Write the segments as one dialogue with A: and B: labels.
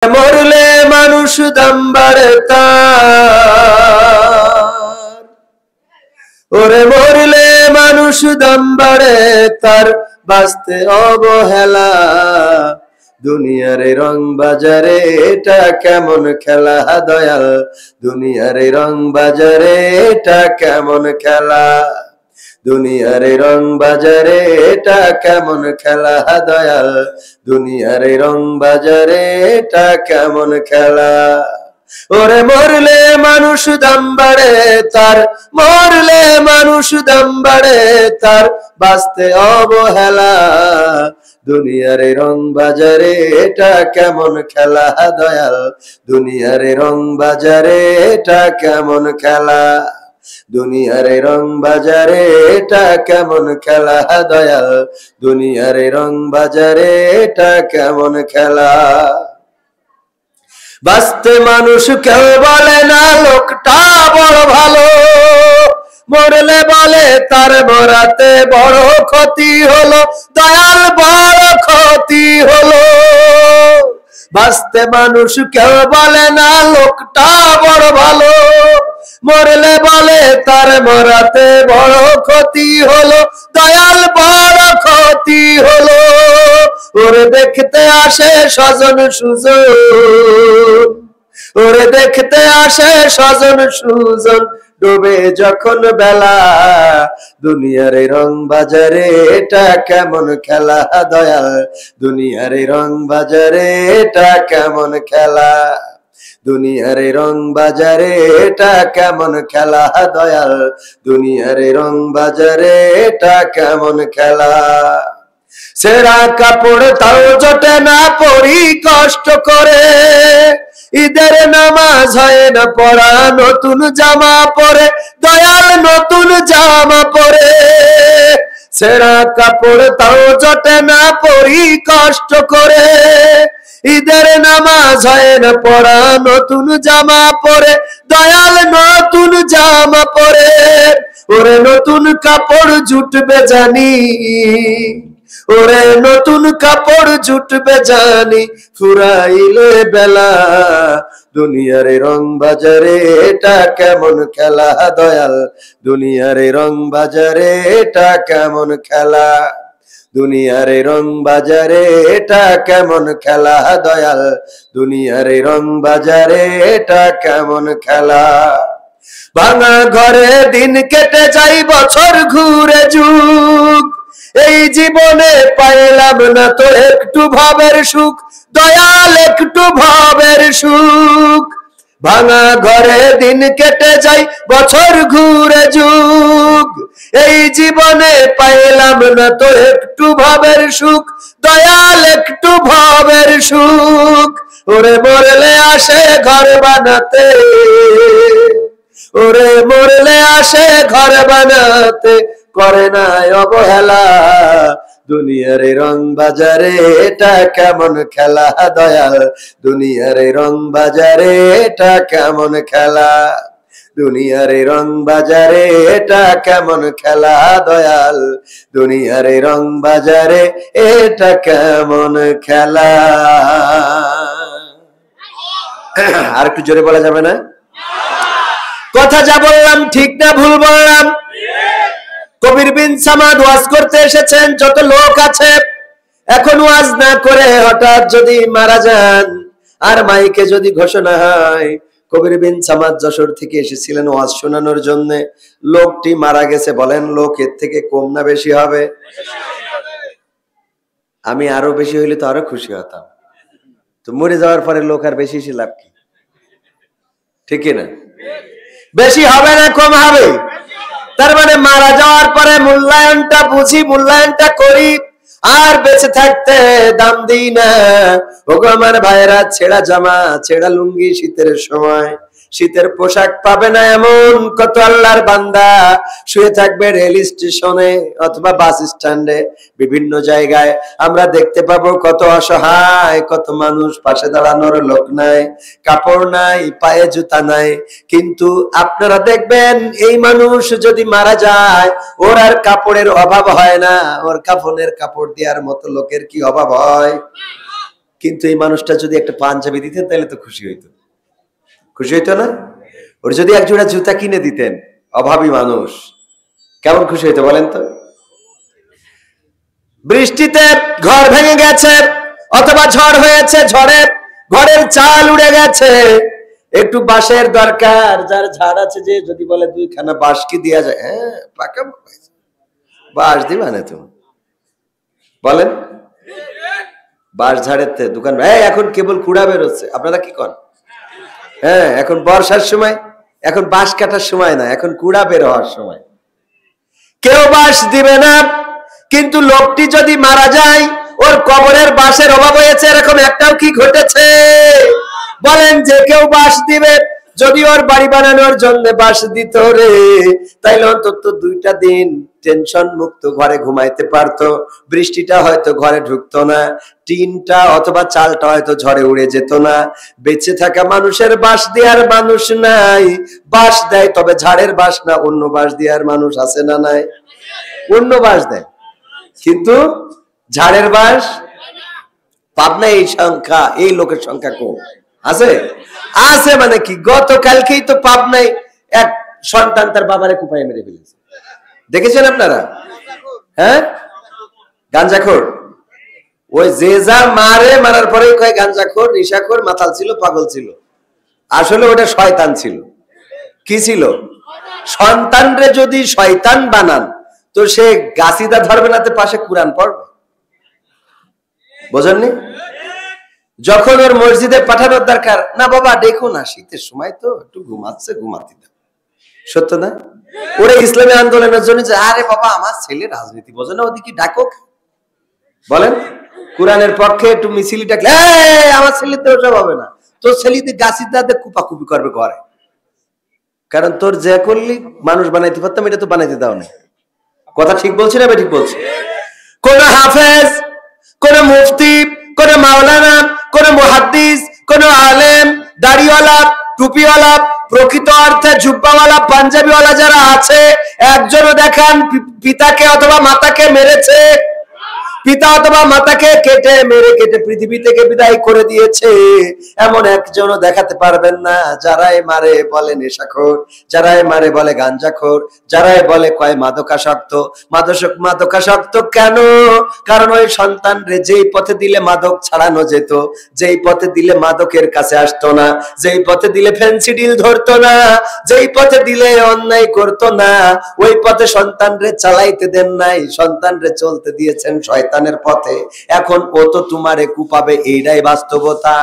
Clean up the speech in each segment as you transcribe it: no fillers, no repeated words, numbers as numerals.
A: মরলে মানুষ দাম বাড়ে তার, ওরে মরলে মানুষ দাম বাড়ে তার, বাঁচতে অবহেলা। দুনিয়ার রং বাজারে এটা কেমন খেলা দয়াল, দুনিয়ার রং বাজারে এটা কেমন খেলা, দুনিয়ার রং বাজারে এটা কেমন খেলা দয়াল, দুনিয়ার রং বাজারে এটা কেমন খেলা। ওরে মরলে মানুষ দাম বাড়ে তার, মরলে মানুষ দাম বাড়ে তার, বাঁচতে অবহেলা। দুনিয়ার রং বাজারে এটা কেমন খেলা দয়াল, দুনিয়ার রং বাজারে এটা কেমন খেলা, দুনিয়ার রং বাজারে এটা কেমন খেলা দয়াল, দুনিয়ার রং বাজারে এটা কেমন খেলা। বাঁচতে মানুষ কেউ বলে না লোকটা বড় ভালো, মরলে বলে তার মরাতে বড় ক্ষতি হলো দয়াল, বড় ক্ষতি হলো। বাঁচতে মানুষ কেউ বলে না লোকটা বড় ভালো, মরলে বলে তার মরাতে বড় ক্ষতি হলো দয়াল, বড় ক্ষতি হলো। ওরে দেখতে আসে স্বজন সুজন, ওরে দেখতে আসে স্বজন সুজন, ডুবে যখন বেলা। দুনিয়ার রং বাজারে এটা কেমন খেলা দয়াল, দুনিয়ার রং বাজারে এটা কেমন খেলা, দুনিয়ার রং বাজারে এটা কেমন খেলা দয়াল, দুনিয়ার রং বাজারে এটা কেমন খেলা। সেরা কাপড় তাও জোটে না পরি কষ্ট করে, ঈদের নামাজ হয় না পড়া, নতুন জামা পরে দয়াল, নতুন জামা পরে। সেরা কাপড় তাও জোটে না পরি কষ্ট করে, ঈদের নামাজ হয় না পড়া, নতুন জামা পরে দয়াল, নতুন জামা পরে। ওরে নতুন কাপড় জুটবে জানি, ওরে নতুন কাপড় জুটবে জানি, ফুরাইলে বেলা। দুনিয়ার রং বাজারে এটা কেমন খেলা দয়াল, দুনিয়ার রং বাজারে এটা কেমন খেলা, দুনিয়ার রং বাজারে এটা কেমন খেলা দয়াল, দুনিয়ার রং বাজারে এটা কেমন খেলা। ভাঙা ঘরে দিন কেটে যাই বছর ঘুরে যুগ, এই জীবনে পাইলাম না তো একটু ভাবের সুখ দয়াল, একটু ভাবের সুখ। ভাঙা ঘরে দিন কেটে যাই বছর ঘুরে যুগ, এই জীবনে পাইলাম না তো একটু ভাবের সুখ দয়াল, একটু ভাবের সুখ। ওরে মরলে আসে ঘর বানাতে, ওরে মরলে আসে ঘর বানাতে, করে না অবহেলা। দুনিয়ার রং বাজারে এটা কেমন খেলা দয়াল, দুনিয়ার রং বাজারে এটা কেমন খেলা, দুনিয়ার রং বাজারে এটা কেমন খেলা দয়াল, দুনিয়ার রং বাজারে এটা কেমন খেলা। আর একটু জোরে বলা যাবে না? কথা যা বললাম ঠিক না ভুল বললাম? কবির বিন সামাদ ওয়াজ করতে এসেছেন, যত লোক আছে এখন ওয়াজ না করে হঠাৎ যদি মারা যান, আর মাইকে যদি ঘোষণা হয় কবির বিন সামাদ যশোর থেকে এসেছিলেন ওয়াজ শোনানোর জন্য, লোকটি মারা গেছে, বলেন লোক এর থেকে কম না বেশি হবে? আমি আরো বেশি হইলে তো আরো খুশি হতাম। তো মরে যাওয়ার পরে লোক আর বেশি এসে লাভ কি? ঠিক না? বেশি হবে না কম হবে? তার মানে মারা যাওয়ার পরে মূল্যায়নটা বুঝি, মূল্যায়নটা করি, আর বেঁচে থাকতে দাম দিই না। ওগো আমার ভাইরা, ছেঁড়া জামা ছেঁড়া লুঙ্গি শীতের সময়, শীতের পোশাক পাবে না এমন কত আল্লাহর বান্দা শুয়ে থাকবে রেল স্টেশনে অথবা বাস স্ট্যান্ডে, বিভিন্ন জায়গায় আমরা দেখতে পাবো কত অসহায়, কত মানুষ, পাশে দাঁড়ানোর লোক নাই, কাপড় নাই, পায়ে জুতা নাই। কিন্তু আপনারা দেখবেন এই মানুষ যদি মারা যায়, ওর আর কাপড়ের অভাব হয় না, ওর কাফনের কাপড় দেওয়ার মতো লোকের কি অভাব হয়? কিন্তু এই মানুষটা যদি একটা পাঞ্জাবি দিতেন তাহলে তো খুশি হইতো, খুশি হইতো না? ওর যদি এক জোড়া জুতা কিনে দিতেন, অভাবী মানুষ, কেমন খুশি হইতো বলেন তো? বৃষ্টিতে ঘর ভেঙে গেছে অথবা ঝড় হয়েছে, ঝড়ে ঘরের চাল উড়ে গেছে, একটু বাঁশের দরকার, যার ঝাড় আছে যে যদি বলে 2খানা বাঁশ কি দেয়া যায়, হ্যাঁ পাকা বাঁশ দিবা না তুমি, বলেন? বাঁশ ঝাড়ের দোকান এখন কেবল কুড়া বেরোচ্ছে, আপনারা কি করেন? হ্যাঁ, এখন বর্ষার সময়, এখন বাঁশ কাটার সময় না, এখন কুড়া বের হওয়ার সময়। কেউ বাঁশ দিবে না, কিন্তু লোকটি যদি মারা যায় ওর কবরের বাঁশের অভাব হয়েছে, এরকম একটাও কি ঘটেছে? বলেন যে কেউ বাঁশ দিবে, যদি ওর বাড়ি বানানোর জন্য বাঁশ দিত রে, তাইলে অন্তত 2টা দিন টেনশন মুক্ত ঘরে ঘুমাইতে পারতো, বৃষ্টিটা হয়তো ঘরে ঢুকতো না, টিনটা অথবা চালটা হয়তো ঝড়ে উড়ে যেত না। বেঁচে থাকা মানুষের বাঁশ দেওয়ার মানুষ নাই, বাঁশ দেয় তবে ঝাড়ের বাঁশ না, অন্য বাঁশ দেওয়ার মানুষ আছে না নাই? অন্য বাঁশ দেয়, কিন্তু ঝাড়ের বাঁশ পাবনা এই সংখ্যা, এই লোকের সংখ্যা কম আছে। আছে মানে কি, গতকালকেই তো পাবনায় এক সন্তান তার বাবারে কুপায় মেরে ফেলেছে, দেখেছেন আপনারা? হ্যাঁ, গাঞ্জাখোর, ওই যে যা মারে, মারার পরেই কয় গাঞ্জাখোর, নেশাখোর, মাতাল ছিল, পাগল ছিল, আসলে ওটা শয়তান ছিল। কি ছিল? সন্তানরে যদি শয়তান বানান তো সে গাছিদা ধরবে না, তো পাশে কোরআন পড়বে, বোঝেননি? যখন ওর মসজিদে পাঠানোর দরকার, না বাবা দেখো না, শীতের সময় তো একটু ঘুমাচ্ছে, ঘুমাতে দাও, সত্য না? ওরা ইসলামী আন্দোলনের জন্য যে আরে বাবা আমার ছেলে রাজনীতি বোঝে না, ওদিকে ডাকো, বলেন? কোরআনের পক্ষে একটু মিছিল ডাকলে আমার ছেলেতে ওসব হবে না, তোর ছেলেতে গাছিদাতে কুপাকুপি করবে ঘরে, কারণ তোর যে করলি মানুষ বানাইতে পারতাম, এটা তো বানাইতে দাও না। কথা ঠিক বলছি না? ঠিক বলছি। কোন হাফেজ, কোন মুফতি, কোন মাওলানা, কোন মুহাদ্দিস, কোন আলেম, দাড়িওয়ালা, টুপিওয়ালা, প্রকৃত অর্থে জুব্বাওয়ালা, পাঞ্জাবিওয়ালা যারা আছে, একজনও দেখান পিতাকে অথবা মাতাকে মেরেছে, পিতা অথবা মাতাকে কেটে মেরে কেটে পৃথিবী থেকে বিদায় করে দিয়েছে, এমন একজনও দেখাতে পারবেন না। যারাই মারে বলে নেশাখোর, যারাই মারে বলে গাঞ্জাখোর, যারাই বলে কয় মাদকাসক্ত। মাদকাসক্ত কেন? কারণ ওই সন্তান রে যেই পথে দিলে মাদক ছাড়ানো যেত, যেই পথে দিলে মাদকের কাছে আসতো না, যেই পথে দিলে ফেন্সিডিল ধরতো না, যেই পথে দিলে অন্যায় করতো না, ওই পথে সন্তান রে চালাইতে দেন নাই, সন্তান রে চলতে দিয়েছেন শয়তানের পথে। এখন ও তো তোমারে কুপাবে, এইটাই বাস্তবতা,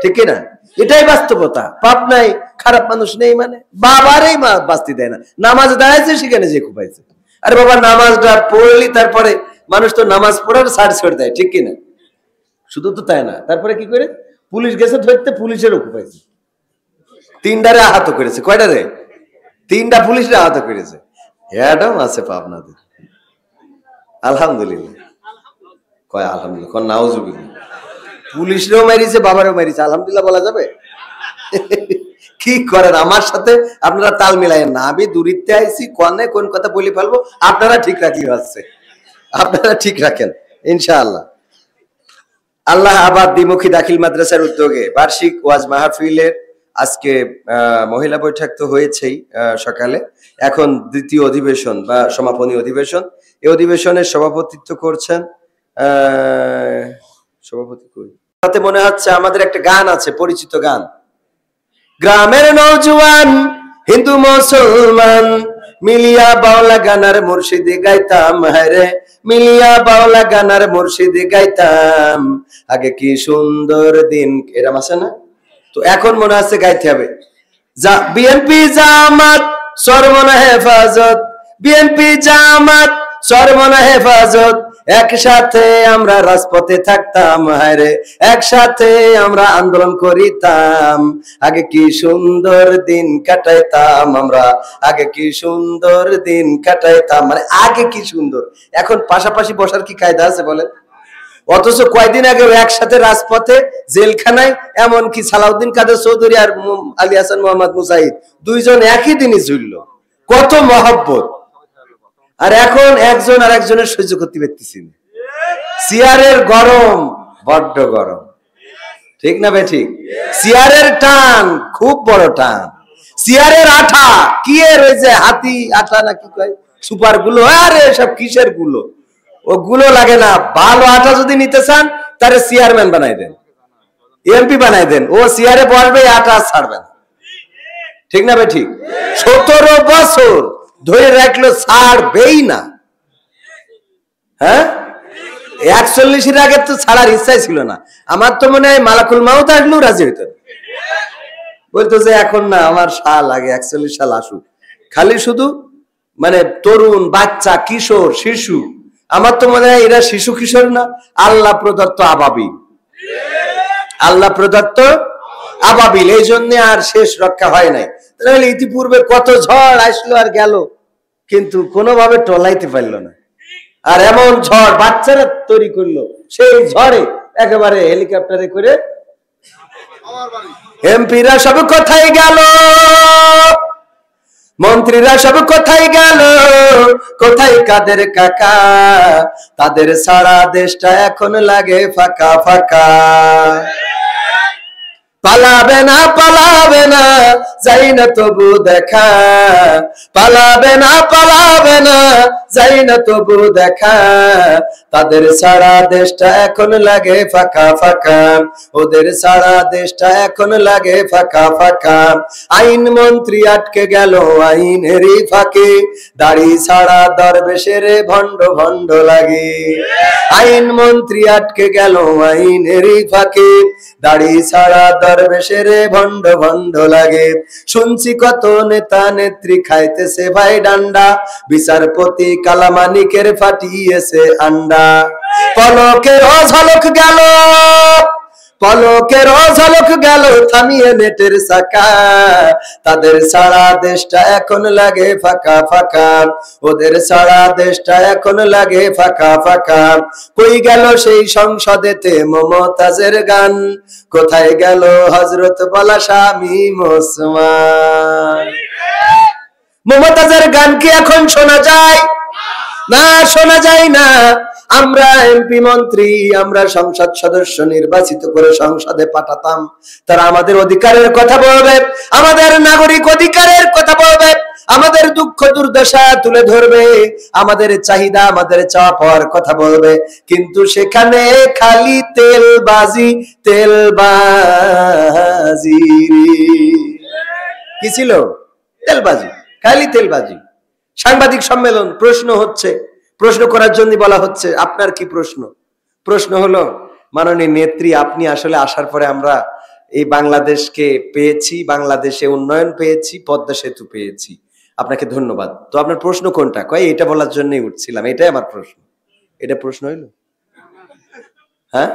A: ঠিক না? এটাই বাস্তবতা। পাপ নাই, খারাপ মানুষ নেই, মানে বাবারই বাস্তি দেয় না, নামাজ দাঁড়াইছে সেখানে যে কুপাইছে। আরে বাবা নামাজটা পড়লি, তারপরে মানুষ তো নামাজ পড়ার ছাড় ছেড়ে দেয়, ঠিক কিনা? শুধু তো তাই না, তারপরে কি করে পুলিশ গেছে ধরতে, পুলিশেরও কুপাইছে, 3টারে আহত করেছে। কয়টা রে? 3টা পুলিশরা আহত করেছে। এটাও আছে পাবনাতে, আলহামদুলিল্লাহ। কয় আলহামদুলিল্লাহ, কয় নাউজুবিল্লাহ। পুলিশরাও মারিছে, বাবারও মারিছে, আলহামদুলিল্লাহ বলা যাবে? কি করেন আমার সাথে আপনারা তাল মিলাইয়েন না, আমি দূরিত্বে আইছি, কোনে কোন কথা বলে ফেলবো, আপনারা ঠিক রাখি হচ্ছে, আপনারা ঠিক রাখেন ইনশাআল্লাহ। আল্লাহ আবাদ দ্বিমুখী দাখিল মাদ্রাসার উদ্যোগে বার্ষিক ওয়াজ মাহফিলের আজকে মহিলা বৈঠক তো হয়েছেই সকালে, এখন দ্বিতীয় অধিবেশন বা সমাপনী অধিবেশন। এই অধিবেশনের সভাপতিত্ব করছেন সভাপতি কই, তাতে মনে হচ্ছে আমাদের একটা গান আছে, পরিচিত গান, গ্রামের নওজোয়ান হিন্দু মুসলমান মিলিয়া বাউলা গানার মুর্শিদি গাইতাম, হায়রে মিলিয়া বাউলা গানার মুর্শিদি গাইতাম, আগে কি সুন্দর দিন, এরম আছে না? তো এখন মনে হচ্ছে গাইতে হবে, বিএনপি জামাত সরমনা হেফাজত, বিএনপি জামাত সরমনা হেফাজত, একসাথে আমরা রাজপথে থাকতাম, হায়রে একসাথে আমরা আন্দোলন করিতাম, আগে কি সুন্দর দিন কাটাইতাম আমরা, আগে কি সুন্দর দিন কাটাইতাম, মানে আগে কি সুন্দর। এখন পাশাপাশি বসার কি কায়দা আছে বলেন? অথচ কয়দিন আগে একসাথে রাজপথে, জেলখানায়, এমনকি সালাউদ্দিন কাদের চৌধুরী আর আলী হাসান মোহাম্মদ মুজাহিদ 2জন একই দিনই ঝুলল, কত মহব্বত। আর এখন একজন আর একজনের সহ্য করতে পারতেছি না, চেয়ারের গরম, বড্ড গরম, ঠিক না ভাই? ঠিক। চেয়ারের টান খুব বড় টান, চেয়ারের আঠা কি এর ওই যে হাতি আঠা নাকি কয় সুপার গুলো, আরে সব কিসের গুলো, ও গুলো লাগে না। ভালো আঠা যদি নিতে চান তারে চেয়ারম্যান বানাই দেন, এমপি বানাই দেন, ও চেয়ারে বসবে, আঠা ছাড়বে না, ঠিক না ভাই? ঠিক। 17 বছর ধরে রাখলো, ছাড়বেই না। হ্যাঁ, 41-এর আগে তো ছাড়ার ইচ্ছাই ছিল না। আমার তো মনে হয় মালাকুল মাউত আসলেও রাজি হইতো, বলতো যে এখন না, আমার সাল আগে 41 সাল আসুক, খালি শুধু মানে তরুণ বাচ্চা কিশোর শিশু। আমার তো মনে হয় এরা শিশু কিশোর না, আল্লাহ প্রদত্ত আবাবিল, আল্লাহ প্রদত্ত আবাবিল। এই জন্য আর শেষ রক্ষা হয় নাই। তাহলে ইতিপূর্বে কত ঝড় আসলো আর গেল, কিন্তু কোনোভাবে টলাইতে পারলো না। আর এমন ঝড় বাচ্চারা তৈরি করলো, সেই ঝড়ে একেবারে হেলিকপ্টারে করে এমপিরা সব কোথায় গেল, মন্ত্রীরা সব কোথায় গেল, কোথায় কাদের কাকা, তাদের সারা দেশটা এখন লাগে ফাঁকা ফাঁকা। পালাবে না পালাবে না, যাই না তবু দেখা, পালাবে না পালাবে না, যাই না তবু দেখা, তাদের সারা দেশটা এখন লাগে ফাঁকা ফাঁকা, ওদের সারা দেশটা এখন লাগে ফাঁকা ফাঁকা। আইন মন্ত্রী আটকে গেল আইনেরই ফাঁকে, দাড়ি ছাড়া দরবেশের ভণ্ড ভণ্ড লাগে। আইন মন্ত্রী আটকে গেল আইনেরই ফাঁকে, দাড়ি ছাড়া দরবেশের ভণ্ড ভণ্ড লাগে। শুনছি কত নেতা নেত্রী খাইতেছে ভাই ডান্ডা, বিচারপতি কালামানিকের ফাটিয়েছে আন্ডা। পলকের ঝলক গেল, পলকের ঝলক গেল থামিয়ে নেটের চাকা, তাদের সারা দেশটা এখন লাগে ফাঁকা ফাঁকা, ওদের সারা দেশটা এখন লাগে ফাঁকা ফাঁকা। কই গেল সেই সংসদেতে মমতাজের গান, কোথায় গেল হযরত বলা শামীম ওসমান। মমতাজের গান কি এখন শোনা যায়? না, শোনা যায় না। আমরা এমপি মন্ত্রী, আমরা সংসদ সদস্য নির্বাচিত করে সংসদে পাঠাতাম, তারা আমাদের অধিকারের কথা বলবে, আমাদের নাগরিক অধিকারের কথা বলবে, আমাদের দুঃখ দুর্দশা তুলে ধরবে, আমাদের চাহিদা আমাদের চাওয়া পাওয়ার কথা বলবে। কিন্তু সেখানে খালি তেলবাজি তেলবাজি, কি ছিল? তেলবাজি, খালি তেলবাজি। সাংবাদিক সম্মেলন, প্রশ্ন হচ্ছে, প্রশ্ন করার জন্য বলা হচ্ছে আপনার কি প্রশ্ন? প্রশ্ন হলো, মাননীয় নেত্রী, আপনি আসলে আসার পরে আমরা এই বাংলাদেশকে পেয়েছি, বাংলাদেশে উন্নয়ন পেয়েছি, পদ্মা সেতু পেয়েছি, আপনাকে ধন্যবাদ। তো আপনার প্রশ্ন কোনটা? কয় এটা বলার জন্যই উঠছিলাম, এটাই আমার প্রশ্ন। এটা প্রশ্ন হইল? হ্যাঁ।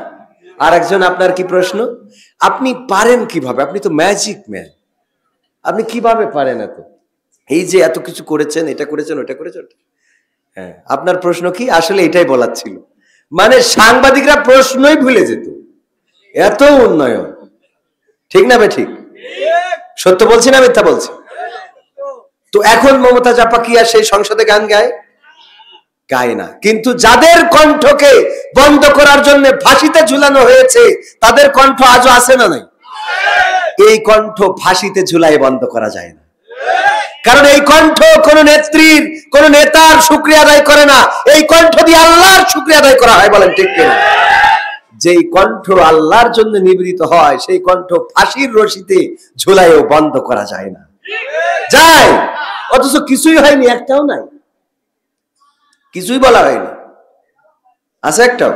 A: আর একজন, আপনার কি প্রশ্ন? আপনি পারেন কিভাবে? আপনি তো ম্যাজিক ম্যান, আপনি কিভাবে পারেন এত? এই যে এত কিছু করেছেন, এটা করেছেন, ওটা করেছেন। হ্যাঁ, আপনার প্রশ্ন কি? আসলে এটাই বলার ছিল। মানে সাংবাদিকরা প্রশ্নই ভুলে যেত, এত উন্নয়ন। ঠিক না ভাই? ঠিক। সত্য বলছি না মিথ্যা বলছি? তো এখন মমতা জাপা কি আর সেই সংসদে গান গায়? গায় না। কিন্তু যাদের কণ্ঠকে বন্ধ করার জন্য ফাঁসিতে ঝুলানো হয়েছে, তাদের কণ্ঠ আজও আছে না নাই? এই কণ্ঠ ফাঁসিতে ঝুলাই বন্ধ করা যায় না। কারণ এই কণ্ঠ কোন নেত্রীর, কোন নেতার শুকরিয়া আদায় করে না, এই কণ্ঠ দিয়ে আল্লাহর শুকরিয়া আদায় করা হয়। বলেন ঠিক কিনা? যেই কণ্ঠ আল্লাহর জন্য নিবেদিত হয়, সেই কণ্ঠ ফাঁসির রশিতে ঝুলাইও বন্ধ করা যায় না। যায়, অথচ কিছুই হয়নি, একটাও নাই, কিছুই বলা হয়নি। আছে একটাও?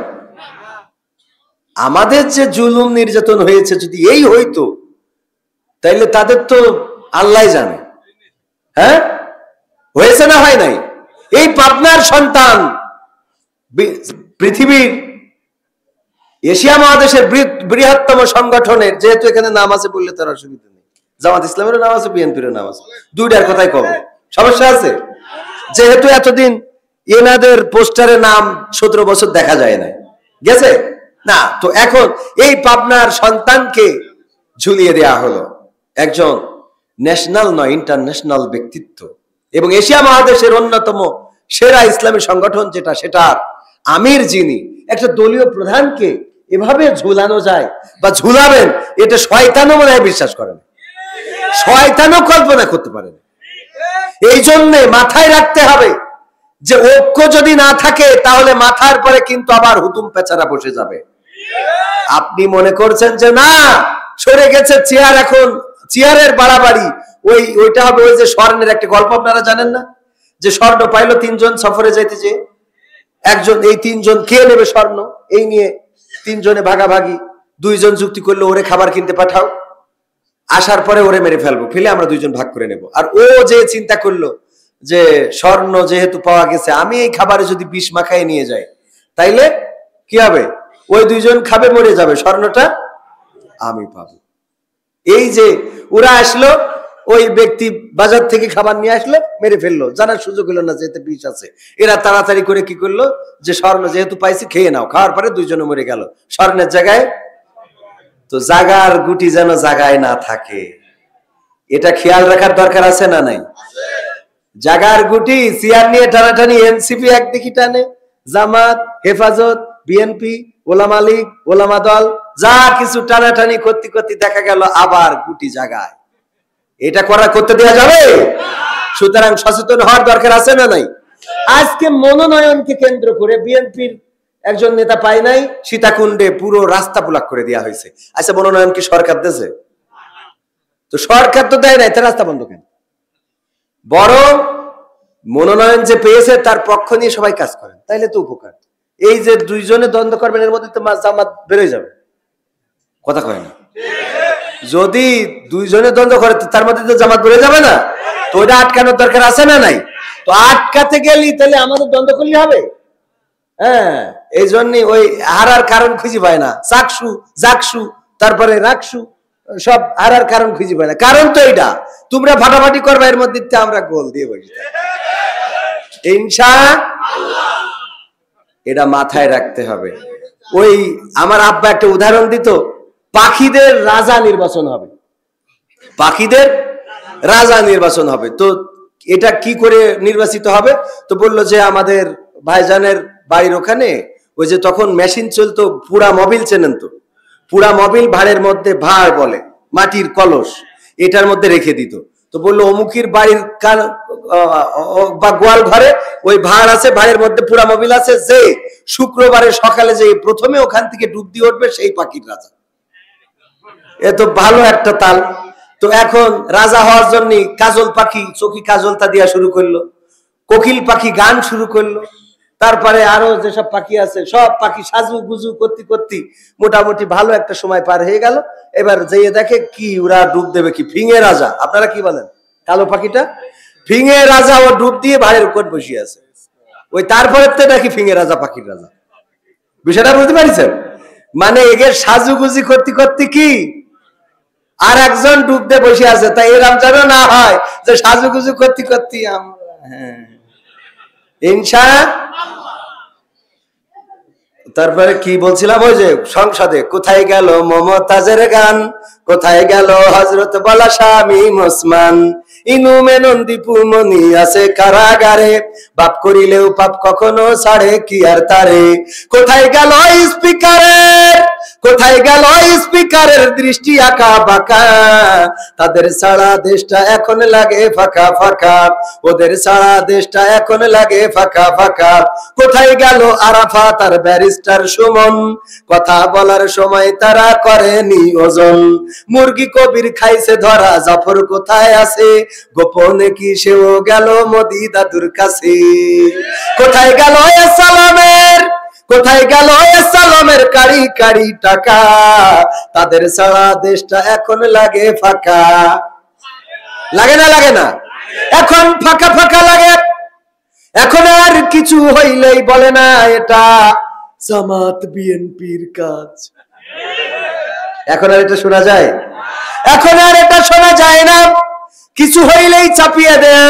A: আমাদের যে জুলুম নির্যাতন হয়েছে, যদি এই হইতো তাইলে তাদের তো আল্লাহ জানে। হ্যাঁ, হয়েছে না হয় নাই? এই পাবনার সন্তান পৃথিবীর এশিয়া মহাদেশের বৃহত্তম সংগঠনের, যেহেতু এখানে নাম আছে বললে তার অসুবিধা নেই, জামাত ইসলামেরও নাম আছে, বিএনপিরও নাম আছে, দুইটার কথাই কব, সমস্যা আছে? যেহেতু এতদিন এনাদের পোস্টারে নাম 17 বছর দেখা যায় না, গেছে না, তো এখন এই পাবনার সন্তানকে ঝুলিয়ে দেয়া হলো। একজন ন্যাশনাল নয়, ইন্টারন্যাশনাল ব্যক্তিত্ব, এবং এশিয়া মহাদেশের অন্যতম সেরা ইসলামী সংগঠন যেটা, সেটার আমির যিনি, একটা দলীয় প্রধানকে এভাবে ঝুলানো যায় বা ঝুলাবেন, এটা শয়তানও মনে হয় বিশ্বাস করে না, শয়তানও কল্পনা করতে পারে না। এই জন্যে মাথায় রাখতে হবে যে ঐক্য যদি না থাকে তাহলে মাথার পরে কিন্তু আবার হুতুম পেচারা বসে যাবে। আপনি মনে করছেন যে না সরে গেছে চেয়ার, এখন চেয়ারের বাড়াবাড়ি, ওইটা হবে ওই যে স্বর্ণের একটা গল্প আপনারা জানেন না, যে স্বর্ণ পাইলো তিনজন সফরে যাইতে, যে একজন এই তিনজন কে নেবে স্বর্ণ, এই নিয়ে তিনজনে ভাগাভাগি, দুইজন যুক্তি করলো ওরে খাবার কিনতে পাঠাও, আসার পরে ওরে মেরে ফেলবো, ফেলে আমরা দুইজন ভাগ করে নেব। আর ও যে চিন্তা করলো যে স্বর্ণ যেহেতু পাওয়া গেছে, আমি এই খাবারে যদি বিষ মাখায় নিয়ে যাই তাইলে কি হবে, ওই দুইজন খাবে মরে যাবে, স্বর্ণটা আমি পাবো। এই যে ওরা আসলো, ওই ব্যক্তি বাজার থেকে খাবার নিয়ে আসলো, মেরে ফেললো, জানার সুযোগ হলো না যে এতে বিষ আছে। এরা তাড়াতাড়ি করে কি করলো, যে স্বর্ণ যেহেতু পাইছি খেয়ে নাও, খাওয়ার পরে দুইজনে মরে গেল স্বর্ণের জায়গায়। তো জাগার গুটি যেন জাগায় না থাকে, এটা খেয়াল রাখার দরকার আছে না নাই? জাগার গুটি চেয়ার নিয়ে টানাটানি, এনসিপি একদিকে টানে, জামাত, হেফাজত, বিএনপি, ওলামা লীগ, ওলামা দল, যা কিছু টানাটানি করতে করতে দেখা গেল আবার গুটি জাগায়। এটা করতে দেওয়া যাবে? সুতরাং সচেতন হওয়ার দরকার আছে না নাই? আজকে মনোনয়নকে কেন্দ্র করে বিএনপির একজন নেতা পায় নাই, সীতাকুণ্ডে পুরো রাস্তা ব্লক করে দেওয়া হয়েছে। আচ্ছা, মনোনয়ন কি সরকার দিয়েছে? তো সরকার তো দেয় নাই, তার রাস্তা বন্ধ কেন? বরং মনোনয়ন যে পেয়েছে তার পক্ষ নিয়ে সবাই কাজ করেন, তাইলে তো উপকার। এই যে দুইজনে দ্বন্দ্ব করবেন, এর মধ্যে তো জামাত বেরোয় যাবে, কথা কয় না? যদি দুইজনে দ্বন্দ্ব করে তার মধ্যে তো জামাত বেরোয় যাবে না, তো ওটা আটকানোর দরকার আছে না নাই? তো আটকাতে গেলি তাহলে আমাদের দ্বন্দ্ব করলে হবে? হ্যাঁ, এই জন্যই ওই হারার কারণ খুঁজে পায় না, চাকসু জাকসু তারপরে রাখসু, সব হারার কারণ খুঁজে পায় না। কারণ তো এটা, তোমরা ফাটাফাটি করবে, এর মধ্যে আমরা গোল দিয়ে বসে ইনশাআল্লাহ। এটা মাথায় রাখতে হবে। ওই আমার আব্বা একটা উদাহরণ দিত, পাখিদের রাজা নির্বাচন হবে, পাখিদের রাজা নির্বাচন হবে। তো এটা কি করে নির্বাচিত হবে? তো বললো যে আমাদের ভাইজানের বাড়ির ওখানে ওই যে তখন মেশিন চলতো, পুরা মোবিল, চেনেন তো? পুরা মোবিল ভাড়ের মধ্যে, ভাড় বলে মাটির কলস, এটার মধ্যে রেখে দিত। তো বললো অমুকির বাড়ির বা গোয়াল ঘরে ওই ভাড় আছে, ভাড়ের মধ্যে পুরা মোবিল আছে, যে শুক্রবারে সকালে যে প্রথমে ওখান থেকে ডুব দিয়ে উঠবে সেই পাখির রাজা। এ তো ভালো একটা তাল। তো এখন রাজা হওয়ার জন্য কাজল পাখি চোখি কাজলতা দিয়া শুরু করলো, কোকিল পাখি গান শুরু করলো, তারপরে আরো যেসব পাখি আছে সব পাখি সাজু গুজু করতে করতে মোটামুটি ভালো একটা সময় পার হয়ে গেল। এবার যেয়ে দেখে কি ওরা ডুব দেবে, কি ফিঙে রাজা, আপনারা কি বলেন? কালো পাখিটা ফিঙে রাজা, ও ডুব দিয়ে ভাড়ের উপর বসে আছে। ওই তারপরে তো নাকি ফিঙে রাজা পাখির রাজা। বিষয়টা বুঝতে পারছেন? মানে এগের সাজুগুজি করতে করতে কি আর একজন ডুব দিয়ে বসে আছে। তাই এরকম যেন না হয় যে সাজুগুজু করতে করতে তারপরে কি বলছিলাম, ওই যে সংসদে কোথায় গেল মমতাজের গান, কোথায় গেল হযরত বলা স্বামী ওসমান, ইনু মেনন দীপু মনি আছে কারাগারে, পাপ করিলেও পাপ কখনো ছাড়ে কি আর তারে। কোথায় গেল স্পিকারের, কোথায় গেল স্পিকারের দৃষ্টি আঁকা বাঁকা, তাদের সারা দেশটা এখন লাগে ফাঁকা ফাঁকা, ওদের সারা দেশটা এখন লাগে ফাঁকা ফাঁকা। কোথায় গেল আরাফাত আর ব্যারিস্টার সুমন, কথা বলার সময় তারা করেনি ওজন। মুরগি কবির খাইছে ধরা, জাফর কোথায় আছে, গোপনে কি সেও গেল মোদি দাদুর কাছে। কোথায় গেল সালামের, কোথায় গেল সালামের কারি কারি টাকা, তাদের সারা দেশটা এখন লাগে ফাঁকা। লাগে না? লাগে না? এখন ফাঁকা ফাঁকা লাগে। এখন আর কিছু হইলেই বলে না এটা জামাত বিএনপির কাজ। এখন আর এটা শোনা যায়? এখন আর এটা শোনা যায় না। কিছু হইলেই চাপিয়ে দেয়া,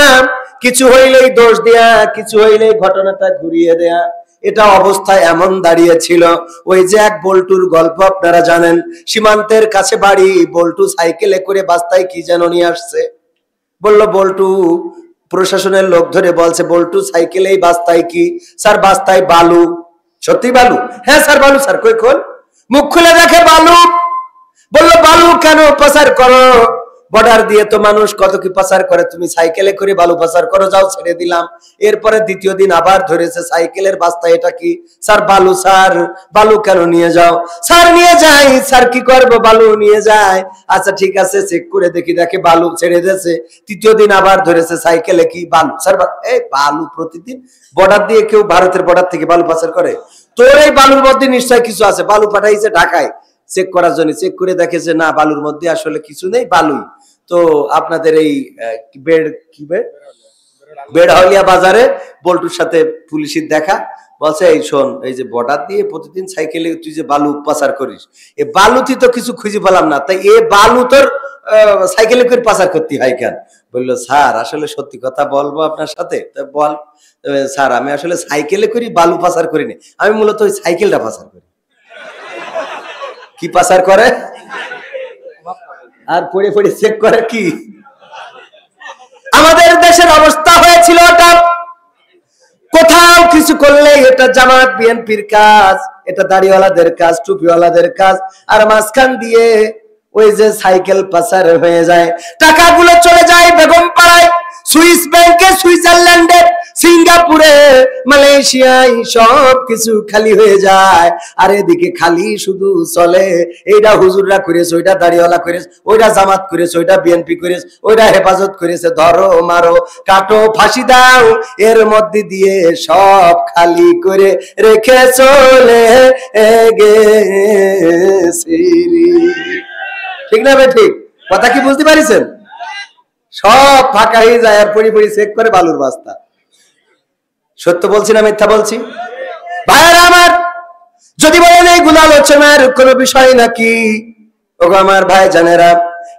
A: কিছু হইলেই দোষ দেয়া, কিছু হইলেই ঘটনাটা ঘুরিয়ে দেয়া। এটা অবস্থা এমন দাঁড়িয়েছিল। ওই যে এক বল্টুর গল্প আপনারা জানেন, সীমান্তের কাছে বাড়ি, বল্টু সাইকেলে করে বাস্তায় কি যেন নিয়ে আসছে। বললো বল্টু, প্রশাসনের লোক ধরে বলছে বল্টু সাইকেলেই বাস্তায় কি? স্যার বাস্তায় বালু। সত্যি বালু? হ্যাঁ স্যার বালু। স্যার কই খোল? মুখ খুলে দেখে বালু। বললো বালু কেন পাচার করো? বর্ডার দিয়ে তো মানুষ কত কি পাচার করে, তুমি সাইকেলে করে বালু পাচার করো, যাও ছেড়ে দিলাম। এরপরে দ্বিতীয় দিন আবার ধরেছে সাইকেলের বস্তা, এটা কি? স্যার বালু। স্যার বালু কেন নিয়ে যাও? স্যার নিয়ে যাই। স্যার কি করবো? বালু নিয়ে যায়। আচ্ছা ঠিক আছে, চেক করে দেখি, দেখে বালু ছেড়ে দিয়েছে। তৃতীয় দিন আবার ধরেছে সাইকেলে, কি? বালু। স্যার এই বালু প্রতিদিন বর্ডার দিয়ে কেউ ভারতের বর্ডার থেকে বালু পাচার করে? তোর এই বালুর মধ্যে নিশ্চয় কিছু আছে। বালু পাঠাইছে ঢাকায় চেক করার জন্য, চেক করে দেখে যে না, বালুর মধ্যে আসলে কিছু নেই, বালুই। তো আপনাদের এই বেড়াউলিয়া বাজারে বল্টুর সাথে পুলিশের দেখা, বলছে এই শোন, এই যে বর্ডার দিয়ে প্রতিদিন সাইকেলে তুই যে বালু পাচার করিস, এ বালুতি তো কিছু খুঁজে পেলাম না, তাই এ বালু তোর সাইকেলে করে পাচার করতে হয় কেন? বললো স্যার আসলে সত্যি কথা বলবো আপনার সাথে। বল। স্যার আমি আসলে সাইকেলে করি, বালু পাচার করিনি, আমি মূলত ওই সাইকেলটা পাচার করি। কি পাচার করে? আর পড়ে পড়ে চেক করে কি? আমাদের দেশের অবস্থা হয়েছিল ওটা, কোথাও কিছু করলে এটা জামাত বিএনপির কাজ, এটা দাড়িওয়ালাদের কাজ, টুপিওয়ালাদের কাজ, আর মাঝখান দিয়ে ওই যে সাইকেল পাচার হয়ে যায়, টাকাগুলো চলে যায় বেগম পাড়ায়, সুইস ব্যাংকে, সুইজারল্যান্ডে, সিঙ্গাপুরে, মালয়েশিয়ায়, সব কিছু খালি হয়ে যায়। আর এদিকে খালি শুধু চলে, এইটা হুজুররা করেছে, ওইটা দাড়িওয়ালা করেছে, ওইটা জামাত করেছে, ওইটা বিএনপি করেছে, ওইটা হেফাজত করেছে, ধরো মারো কাটো ফাঁসি দাও, এর মধ্যে দিয়ে সব খালি করে রেখে চলে গেছি। ঠিক না ভাই? ঠিক কথা কি বুঝতে পারিছেন? সব ফাঁকা হয়ে যায়, আর পড়ি পড়ি চেক করে বালুর বস্তা। সত্য বলছি না মিথ্যা বলছি? ভাইয়েরা আমার, যদি বলেন এইগুলো আলোচনার কোন বিষয় নাকি, ওগো আমার ভাই জানেরা,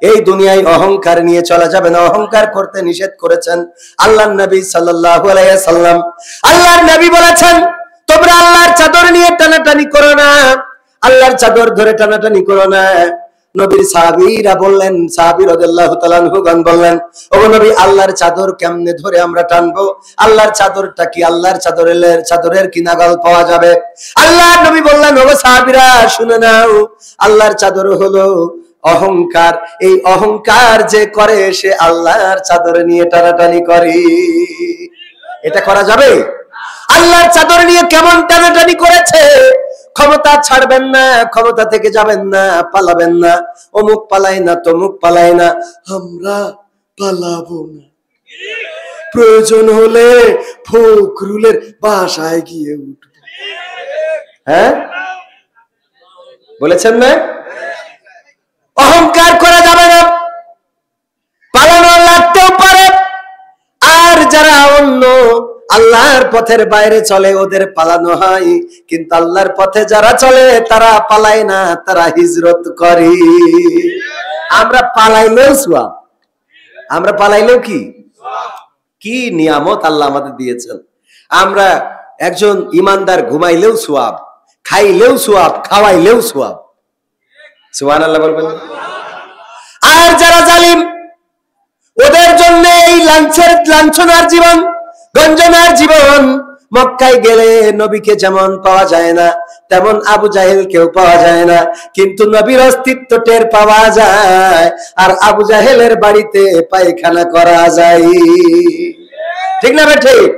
A: এই দুনিয়ায় অহংকার নিয়ে চলা যাবে না, অহংকার করতে নিষেধ করেছেন আল্লাহর নবী সাল্লাল্লাহু আলাইহি সাল্লাম। আল্লাহর নবী বলেছেন তোমরা আল্লাহর চাদর নিয়ে টানাটানি করো না, আল্লাহর চাদর ধরে টানাটানি করো না। নবীর সাহাবীরা বললেন, সাহাবী রাদিয়াল্লাহু তাআলা আনহুগণ বললেন, ওগো নবী আল্লাহর চাদর কেমনে ধরে আমরা টানবো? আল্লাহর চাদরটা কি? আল্লাহর চাদরের কি নাগাল পাওয়া যাবে? আল্লাহর নবী বললেন, ওগো সাহাবীরা শুনে নাও, আল্লাহর চাদর হলো অহংকার। এই অহংকার যে করে সে আল্লাহর চাদর নিয়ে টানাটানি করে। এটা করা যাবে? আল্লাহর চাদর নিয়ে কেমন টানাটানি করেছে! ক্ষমতা ছাড়বেন না, ক্ষমতা থেকে যাবেন না, পালাবেন না, অমুক পালাই না, তমুক পালাই না, আমরা পালাবো না, প্রয়োজন হলে ফখরুলের বাসায় গিয়ে উঠব। হ্যাঁ বলেছেন না? অহংকার করা যাবে না, পালানো লাগতেও পারে। আর যারা অন্য আল্লাহর পথের বাইরে চলে ওদের পালানো হয়, কিন্তু আল্লাহর পথে যারা চলে তারা পালায় না, তারা হিজরত করে। আমরা পালাইলেও সওয়াব, আমরা পালাইলেও কি নিয়ামত আল্লাহ আমাদের দিয়েছেন। আমরা একজন ইমানদার ঘুমাইলেও সওয়াব, খাইলেও সওয়াব, খাওয়াইলেও সওয়াব। সুবহানাল্লাহ বলবেন। আর যারা জালিম ওদের জন্য এই লাঞ্ছনার জীবন, গঞ্জনার জীবন। মক্কায় গেলে নবীকে যেমন পাওয়া যায় না, তেমন আবু জাহেল কেউ পাওয়া যায় না, কিন্তু নবীর অস্তিত্ব টের পাওয়া যায়। আর আবু জাহেলের বাড়িতে পায়খানা করা যায়। ঠিক না ভাই? ঠিক।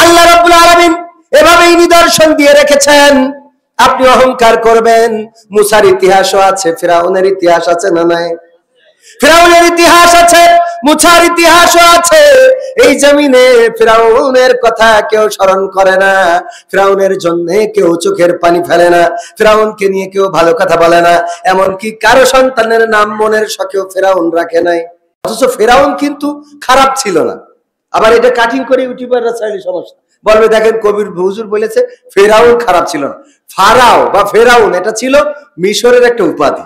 A: আল্লাহ রাব্বুল আলামিন এভাবেই নিদর্শন দিয়ে রেখেছেন। আপনি অহংকার করবেন, মুসার ইতিহাসও আছে, ফিরাউনের ইতিহাস আছে না নাই? ফিরাউনের ইতিহাস আছে, মুসার ইতিহাসও আছে। এই জমিনে ফিরাউনের কথা কেউ স্মরণ করে না, ফিরাউনের জন্য কেউ চোখের পানি ফেলে না, ফিরাউনকে নিয়ে কেউ ভালো কথা বলে না, এমনকি কারো সন্তানের নাম মনের শখেও ফিরাউন রাখে নাই। অথচ ফিরাউন কিন্তু খারাপ ছিল না। আবার এটা কাটিং করে ইউটিউবাররা চাইলে সমস্যা, বলবে দেখেন কবির হুজুর বলেছে ফিরাউন খারাপ ছিল না। ফারাও বা ফেরাউন এটা ছিল মিশরের একটা উপাধি।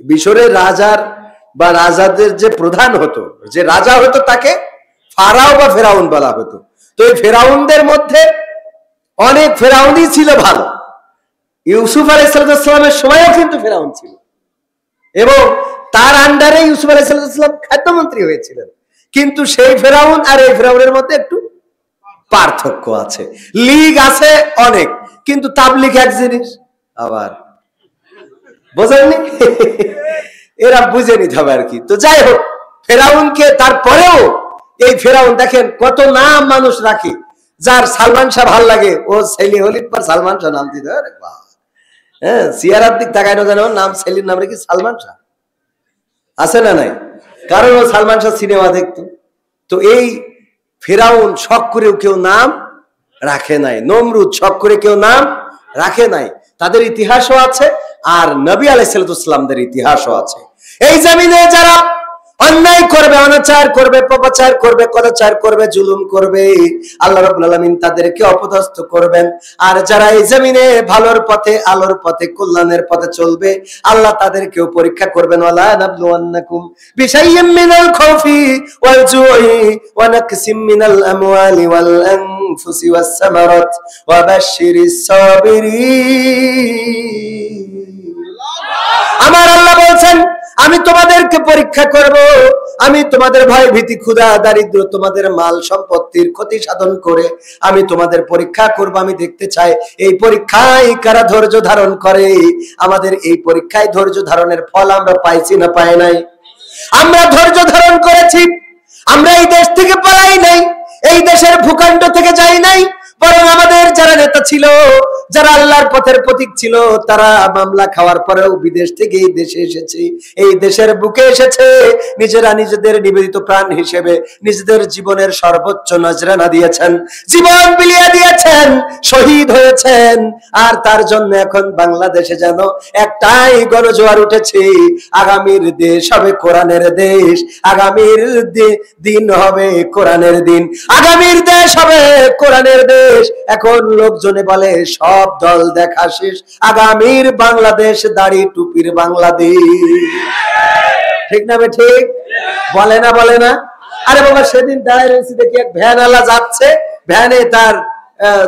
A: মিশরের রাজার বা রাজাদের যে প্রধান হতো, যে রাজা হতো, তাকে ফারাও বা ফেরাউন বলা হতো। তো এই ফেরাউনদের মধ্যে অনেক ফেরাউনই ছিল ভালো। ইউসুফ আলাইহিস সালামের সময়ও কিন্তু ফেরাউন ছিল, এবং তার আন্ডারে ইউসুফ আলাইহিস সালাম খাদ্যমন্ত্রী হয়েছিলেন। কিন্তু সেই ফেরাউন আর এই ফেরাউনের মধ্যে একটু পার্থক্য আছে, লিগ আছে অনেক, কিন্তু তাবলিগ এক জিনিস, আবার বোঝেননি? এরা বুঝে নিতে হবে আর কি। তো যাই হোক, ফেরাউনকে তারপরেও এই ফেরাউন দেখেন কত নাম মানুষ রাখে, যার সালমান শাহ ভাল লাগে ও ছেলে হলির পর সালমান শাহ নাম দিতে। আরে বাহ, হ্যাঁ, সিয়ারার দিক তাকায় না জানো, নাম ছেলের নাম রেখে সালমান শাহ, আছে না নাই? কারণ ও সালমান শাহ সিনেমা দেখতো। তো এই ফেরাউন শখ করেও কেউ নাম রাখে নাই, নমরুদ শখ করে কেউ নাম রাখে নাই। তাদের ইতিহাসও আছে, আর নবী আলাইহিস সালামের ইতিহাসও আছে। এই জমিনে যারা অন্যায় করবে, অনাচার করবে, পাপাচার করবে, কদাচার করবে, জুলুম করবে, আল্লাহ রাব্বুল আলামিন তাদেরকে অপদস্থ করবেন। আর যারা এই জমিনে ভালোর পথে, আলোর পথে, কল্যাণের পথে চলবে, আল্লাহ তাদেরকেও পরীক্ষা করবেন। ওয়ালা নাবলুওয়ান্নাকুম বিশাইয়্যিম মিনাল খাউফি ওয়াল জুই ওয়া নাকসিম মিনাল আমওয়ালি ওয়াল আনফুসি ওয়াস সামারাত ওয়া বাশশিরিস সাবিরিন। আমার আল্লাহ বলছেন, আমি তোমাদেরকে পরীক্ষা করব, আমি তোমাদের ভয় ভীতি, ক্ষুধা, দারিদ্র, তোমাদের মাল সম্পত্তির ক্ষতি সাধন করে আমি তোমাদের পরীক্ষা করব। আমি দেখতে চাই এই পরীক্ষায় কারা ধৈর্য ধারণ করে। আমাদের এই পরীক্ষায় ধৈর্য ধারণের ফল আমরা পাইছি না পাই নাই? আমরা ধৈর্য ধারণ করেছি। আমরা এই দেশ থেকে পালাই নাই, এই দেশের ভূখণ্ড থেকে যাই নাই, বরং আমাদের যারা নেতা ছিল, যারা আল্লাহর পথের প্রতীক ছিল, তারা মামলা খাওয়ার পরেও বিদেশ থেকে এই দেশে এসেছে, এই দেশের বুকে এসেছে, নিজেরা নিজেদের নিবেদিত প্রাণ হিসেবে নিজেদের জীবনের সর্বোচ্চ নজরানা দিয়েছেন, জীবন বিলিয়ে দিয়েছেন, শহীদ হয়েছেন। আর তার জন্য এখন বাংলাদেশে যেন একটাই গণজোয়ার উঠেছে, আগামীর দেশ হবে কোরআনের দেশ, আগামীর দিন হবে কোরআনের দিন, আগামীর দেশ হবে কোরআনের দেশ। এখন লোকজনে বলে সব দল দেখা শেষ, আগামীর বাংলাদেশ দাড়ি টুপির বাংলাদেশ। ঠিক না? ঠিক বলে না? বলে না? আরে বাবা, সেদিন দাঁড়িয়ে রয়েছি, দেখি এক ভ্যানওয়ালা যাচ্ছে, ভ্যানে তার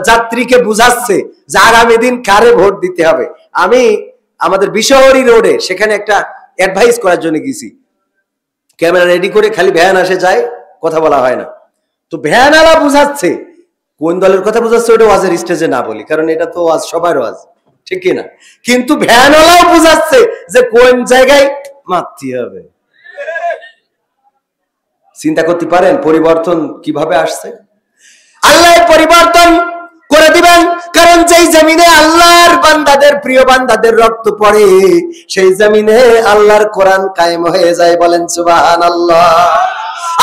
A: যাত্রীকে বুঝাচ্ছে যে আগামী দিন কারে ভোট দিতে হবে। আমি আমাদের বিশহরী রোডে সেখানে একটা অ্যাডভাইস করার জন্য গেছি, ক্যামেরা রেডি করে, খালি ভ্যান আসে যায়, কথা বলা হয় না। তো ভ্যানওয়ালা বুঝাচ্ছে, কোন দলের কথা বুঝাচ্ছে ওটা ওয়াজের স্টেজে না বলি, কারণ এটা তো ওয়াজ, সবার ওয়াজ, ঠিক কিনা? কিন্তু ভ্যানওয়ালাও বুঝাচ্ছে যে কোন জায়গায় মারতে হবে। চিন্তা করতে পারেন পরিবর্তন কিভাবে আসছে? আল্লাহ পরিবর্তন করে দিবেন, কারণ যেই জমিনে আল্লাহর বান্দাদের, প্রিয় বান্দাদের রক্ত পড়ে, সেই জমিনে আল্লাহর কোরআন কায়েম হয়ে যায়। বলেন সুবহানাল্লাহ।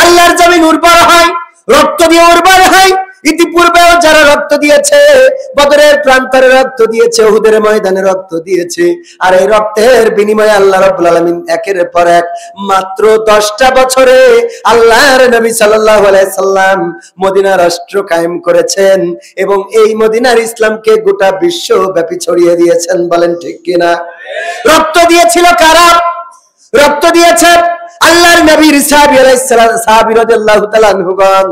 A: আল্লাহর জমিন উর্বর হয়, রক্ত দিয়ে উর্বর হয়। ইতিপূর্বেও যারা রক্ত দিয়েছে, বদরের প্রান্তরে রক্ত দিয়েছে, উহুদের ময়দানে রক্ত দিয়েছে, আর এই রক্তের বিনিময়ে আল্লাহ রাব্বুল আলামিন একের পর এক মাত্র 10টা বছরে আল্লাহর নবী সাল্লাল্লাহু আলাইহি সাল্লাম মদিনা রাষ্ট্র কায়েম করেছেন, এবং এই মদিনার ইসলামকে গোটা বিশ্বব্যাপী ছড়িয়ে দিয়েছেন। বলেন ঠিক কিনা? রক্ত দিয়েছিল কারা? রক্ত দিয়েছে আল্লাহর নবীর সাহাবী রাদিয়াল্লাহু তাআলা আনহুগণ।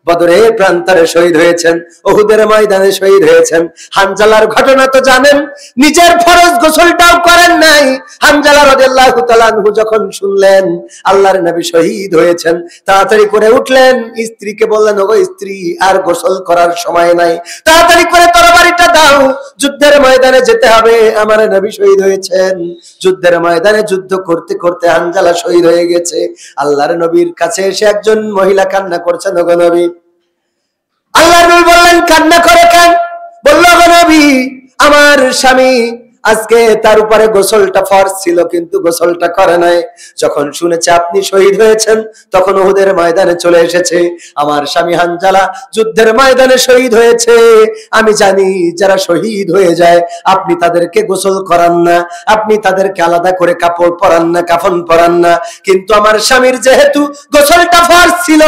A: বদরের প্রান্তরে শহীদ হয়েছেন, উহুদের ময়দানে শহীদ হয়েছেন। হানজালার ঘটনা তো জানেন, নিজের ফরজ গোসলটাও করেন নাই। হানজালা রাদিয়াল্লাহু তাআলা আনহু যখন শুনলেন আল্লাহর নবী শহীদ হয়েছেন, তাড়াতাড়ি করে উঠলেন, স্ত্রীকে বললেন, ওগো স্ত্রী, আর গোসল করার সময় নাই, তাড়াতাড়ি করে তরবারিটা দাও, যুদ্ধের ময়দানে যেতে হবে, আমার নবী শহীদ হয়েছেন। যুদ্ধের ময়দানে যুদ্ধ করতে করতে হানজালা শহীদ হয়ে গেছে। আল্লাহর নবীর কাছে এসে একজন মহিলা কান্না করছেন, ওগো নবী। আল্লাহর নবী বললেন, কান্না করে কেন? বলল, ওগো নবী, আমার স্বামী আজকে তার উপরে গোসলটা ফরজ ছিল, কিন্তু গোসলটা করে নাই। যখন শুনেছে আপনি শহীদ হয়েছেন, তখন উহুদের ময়দানে চলে এসেছে। আমার স্বামী হানজালা যুদ্ধের ময়দানে শহীদ হয়েছে। আমি জানি যারা শহীদ হয়ে যায় আপনি তাদেরকে গোসল করান না, আপনি তাদেরকে আলাদা করে কাপড় পরান না, কাফন পরান না, কিন্তু আমার স্বামীর যেহেতু গোসলটা ফরজ ছিল,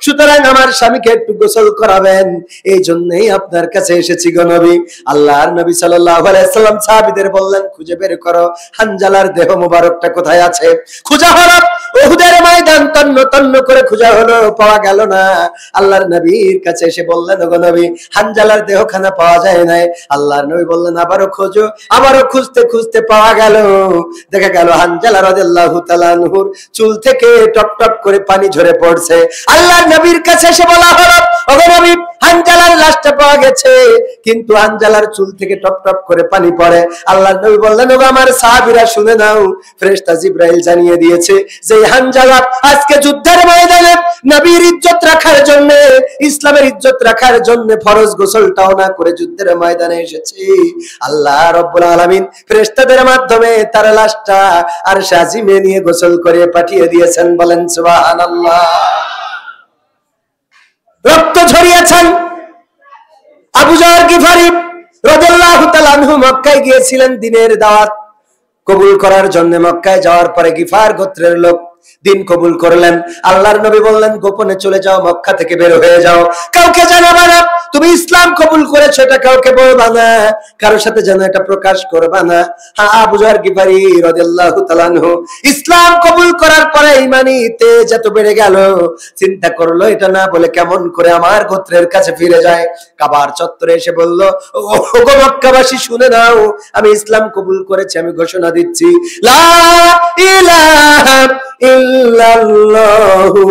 A: সুতরাং আমার স্বামীকে একটু গোসল করাবেন, এই জন্যই আপনার কাছে এসেছি গো নবী। আল্লাহর নবী সাল্লাল্লাহু আলাইহি সাল্লাম সাহাবীদের বললেন, খুঁজে বের করো হানজালার দেহ মোবারকটা কোথায় আছে। খোঁজা হলো, উহুদের ময়দান তন্ন তন্ন করে খোঁজা হলো, পাওয়া গেল না। আল্লাহর নবীর কাছে এসে বললেন, ওগো নবী, হানজালার দেহখানা পাওয়া যায় নাই। আল্লাহর নবী বললেন, আবারও খোঁজো। আবারও খুঁজতে খুঁজতে পাওয়া গেল। দেখা গেল হানজালা রাদিয়াল্লাহু তাআলা আনহুর চুল থেকে টপ টপ করে পানি ঝরে পড়ছে। আল্লাহর নবীর কাছে এসে বলা হলো, ওগো নবী, হানজালার লাশটা পাওয়া গেছে, কিন্তু হানজালার চুল থেকে টপ টপ করে পানি পড়ে। আল্লাহর নবী বললেন, ওগো আমার সাহাবীরা শুনে নাও, ফেরেশতা জিবরাইল জানিয়ে দিয়েছে যে হানজালা আজকে যুদ্ধের ময়দানে নবীর ইজ্জত রাখার জন্য, ইসলামের ইজ্জত রাখার জন্য ফরজ গোসলটাও না করে যুদ্ধের ময়দানে এসেছে। আল্লাহ রাব্বুল আলামিন ফেরেশতাদের মাধ্যমে তার লাশটা আরশ আজিমে নিয়ে গোসল করে পাঠিয়ে দিয়েছেন। বলেন সুবহানাল্লাহ। রক্ত ঝরিয়েছেন আবু যর গিফারি রাদিয়াল্লাহু তাআলা আনহু। মক্কায় গিয়েছিলেন দিনের দাওয়াত কবুল করার জন্য। মক্কায় যাওয়ার পরে গিফার গোত্রের লোক দিন কবুল করলেন। আল্লাহর নবী বললেন, গোপনে চলে যাও, মক্কা থেকে বের হয়ে যাও, কাউকে জানাবা না তুমি ইসলাম কবুল করেছো, এটা কাউকে বলবা না, কারোর সাথে যেন এটা প্রকাশ করবা না। হ্যাঁ, আবু যর গিফারি রাদিয়াল্লাহু তাআলা আনহু ইসলাম কবুল করার পরে ঈমানি তেজ এত বেড়ে গেল, চিন্তা করলো এটা না বলে কেমন করে আমার গোত্রের কাছে ফিরে যায়। কাবার চত্বরে এসে বলল, ওগো মক্কাবাসী শুনে নাও, আমি ইসলাম কবুল করেছি, আমি ঘোষণা দিচ্ছি, লা ইলাহা ইল্লাল্লাহু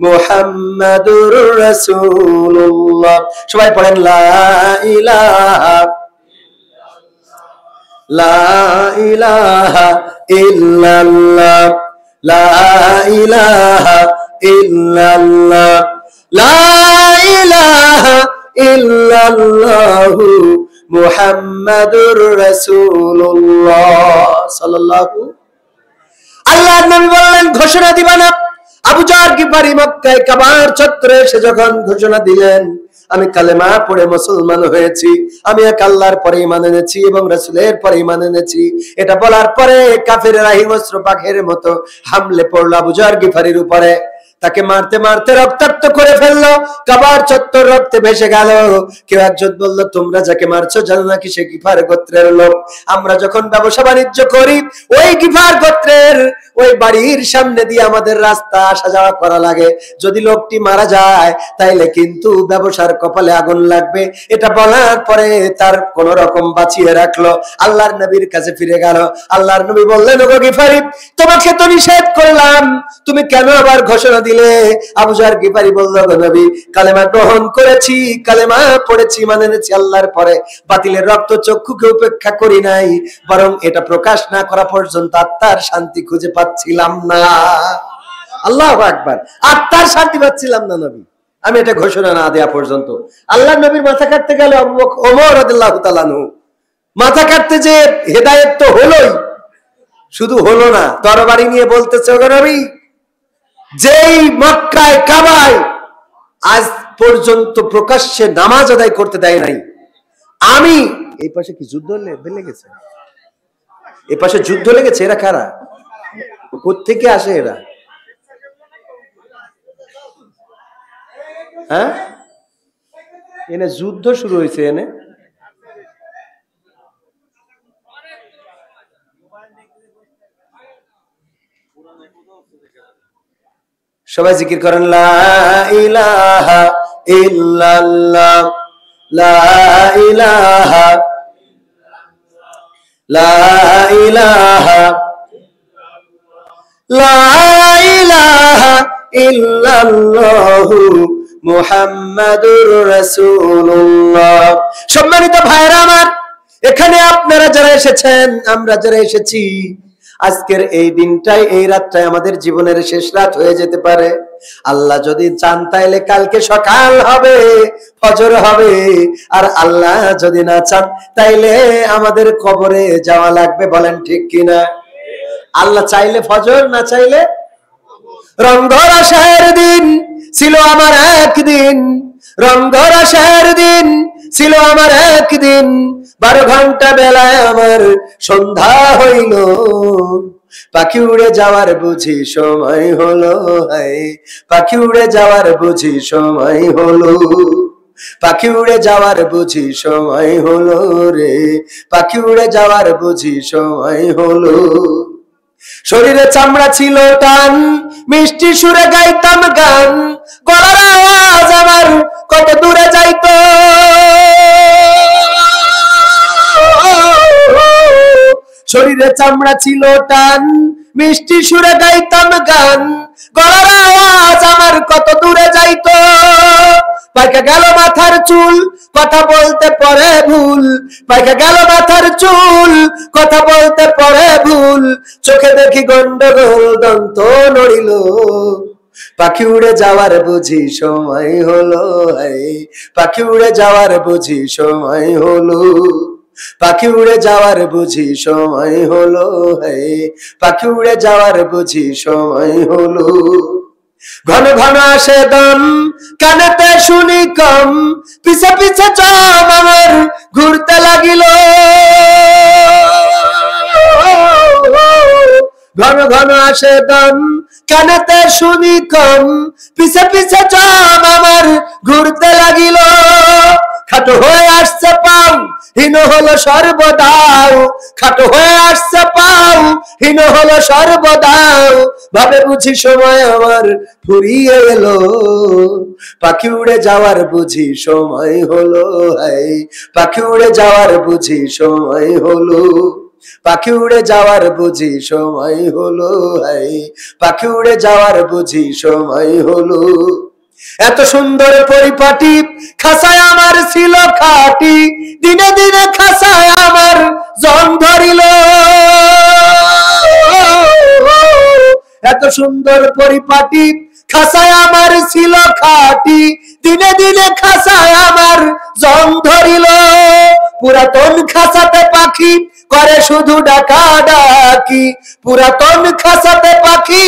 A: মুহাম্মাদুর রাসূলুল্লাহ। সবাই পড়েন, লা ইলাহা ইল্লাল্লাহ, লা ইলাহা ইল্লাল্লাহ, লা ইলাহা ইল্লাল্লাহু মুহাম্মাদুর রাসূলুল্লাহ সাল্লাল্লাহু। আল্লাহর নবী বললেন, ঘোষণা দিবা না? আবু যর গিফারি মক্কায় কাবার চত্বরে এসে যখন ঘোষণা দিলেন, আমি কালেমা পড়ে মুসলমান হয়েছি, আমি এক আল্লাহর পরে ঈমান এনেছি এবং রাসূলের পরে ঈমান এনেছি, এটা বলার পরে কাফেররা হিংস্র পাখির মতো হামলে পড়ল আবু যর গিফারির উপরে। তাকে মারতে মারতে রক্তাক্ত করে ফেললো, কাবার চত্বর রক্তে ভেসে গেল। কেউ একজন বলল, তোমরা যাকে মারছো জানো নাকি সে গিফার গোত্রের লোক? আমরা যখন ব্যবসা বাণিজ্য করি, ওই গিফার গোত্রের ওই বাড়ির সামনে দিয়ে আমাদের রাস্তা আসা যাওয়া করা লাগে, যদি লোকটি মারা যায় তাইলে কিন্তু ব্যবসার কপালে আগুন লাগবে। এটা বলার পরে তার কোন রকম বাঁচিয়ে রাখলো, আল্লাহর নবীর কাছে ফিরে গেল। আল্লাহর নবী বললেন, ওগো গিফারি, তোমাকে তো নিষেধ করলাম, তুমি কেন আবার ঘোষণা দিলে? আবু যর গিফারি বলল, গো নবী, কালেমা গ্রহণ করেছি, কালেমা পড়েছি, মানে এনেছি আল্লাহর পরে, বাতিলের রক্ত চক্ষুকে উপেক্ষা করি নাই, বরং এটা প্রকাশ না করা পর্যন্ত আত্মার শান্তি খুঁজে পাচ্ছিলাম না। আল্লাহু আকবার। আত্মার শান্তি পাচ্ছিলাম না নবী, আমি এটা ঘোষণা না দেয়া পর্যন্ত। আল্লাহর নবীর মাথা কাটতে গেল আবু বকর ওমর রাদিয়াল্লাহু তাআলা আনহু, মাথা কাটতে যে হেদায়েত তো হলোই, শুধু হলো না, তরবারি নিয়ে বলতেছে, ওগো নবী, যেই মক্কায় কাবায় আজ পর্যন্ত প্রকাশ্যে নামাজ আদায় করতে দেয় নাই, আমি এই পাশে কি যুদ্ধ লেগেছে? এই পাশে যুদ্ধ লেগেছে। এরা কারা? কোত্থেকে আসে এরা? হ্যাঁ, এনে যুদ্ধ শুরু হয়েছে। এনে সবাই জিকির করেন, লা ইলাহা ইল্লাল্লাহ, লা ইলাহা, লা ইলাহা, লা ইলাহা ইল্লাল্লাহু মুহাম্মাদুর রাসূলুল্লাহ। সম্মানিত ভাইরা আমার, এখানে আপনারা যারা এসেছেন, আমরা যারা এসেছি, আজকের এই দিনটাই, এই রাতটাই আমাদের জীবনের শেষ রাত হয়ে যেতে পারে। আল্লাহ যদি চান তাইলে কালকে সকাল হবে, ফজর হবে, আর আল্লাহ যদি না চান তাইলে আমাদের কবরে যাওয়া লাগবে। বলেন ঠিক কিনা? আল্লাহ চাইলে ফজর, না চাইলে রংধরা শের দিন ছিল আমার একদিন, রংধরা শের দিন ছিল আমার একদিন, 12 ঘন্টা বেলায় আমার সন্ধ্যা হইল, পাখি উড়ে যাওয়ার বুঝি সময় হলো, পাখি উড়ে যাওয়ার বুঝি সময় হলো, পাখি উড়ে যাওয়ার বুঝি সময় হলো রে, পাখি উড়ে যাওয়ার বুঝি সময় হলো। শরীরে চামড়া ছিল টান, মিষ্টি সুরে গাইতাম গান, গলার আওয়াজ আমার কত দূরে যাইতো, শরীরে চামড়া ছিল টান, মিষ্টি সুরে গাইতাম গান, গলার আওয়াজ আমার কত দূরে যাইতো, পাইকা গেল মাথার চুল, কথা বলতে পরে ভুল। পাইকা গেল মাথার চুল, কথা বলতে পরে ভুল। চোখে দেখি গন্ডগোল, দন্ত নড়িল। পাখি উড়ে যাওয়ার বুঝি সময় হলো, পাখি উড়ে যাওয়ার বুঝি সময় হলো। পাখি উড়ে যাওয়ার বুঝি সময় হলো, পাখি উড়ে যাওয়ার বুঝি সময় হলো। ঘন ঘন আসে দম, কানেতে শুনি কম, পিছে পিছে চম আমার ঘুরতে লাগিল। ঘন ঘন আসে দম, কানেতে শুনি কম, পিছে পিছে চম আমার ঘুরতে লাগিল। খাটো হয়ে আসছে পাও, হীন হলো সর্বদাও। খাটো হয়ে আসছে পাও, হীন হলো সর্বদাও। ভাবে বুঝি সময় আমার ফুরিয়ে এলো, পাখি উড়ে যাওয়ার বুঝি সময় হলো, পাখি উড়ে যাওয়ার বুঝি সময় হলো। পাখি উড়ে যাওয়ার বুঝি সময় হলো, পাখি উড়ে যাওয়ার বুঝি সময় হলো। এত সুন্দর পরিপাটি, খাসায় আমার ছিল খাটি, দিনে দিনে খাসায় আমার জং ধরিল। এত সুন্দর পরিপাটি, খাসায় আমার ছিল খাটি, দিনে দিনে খাসায় আমার জং ধরিল। পুরাতন খাসাতে পাখি করে শুধু ডাকা ডাকি, পুরাতন খাসাতে পাখি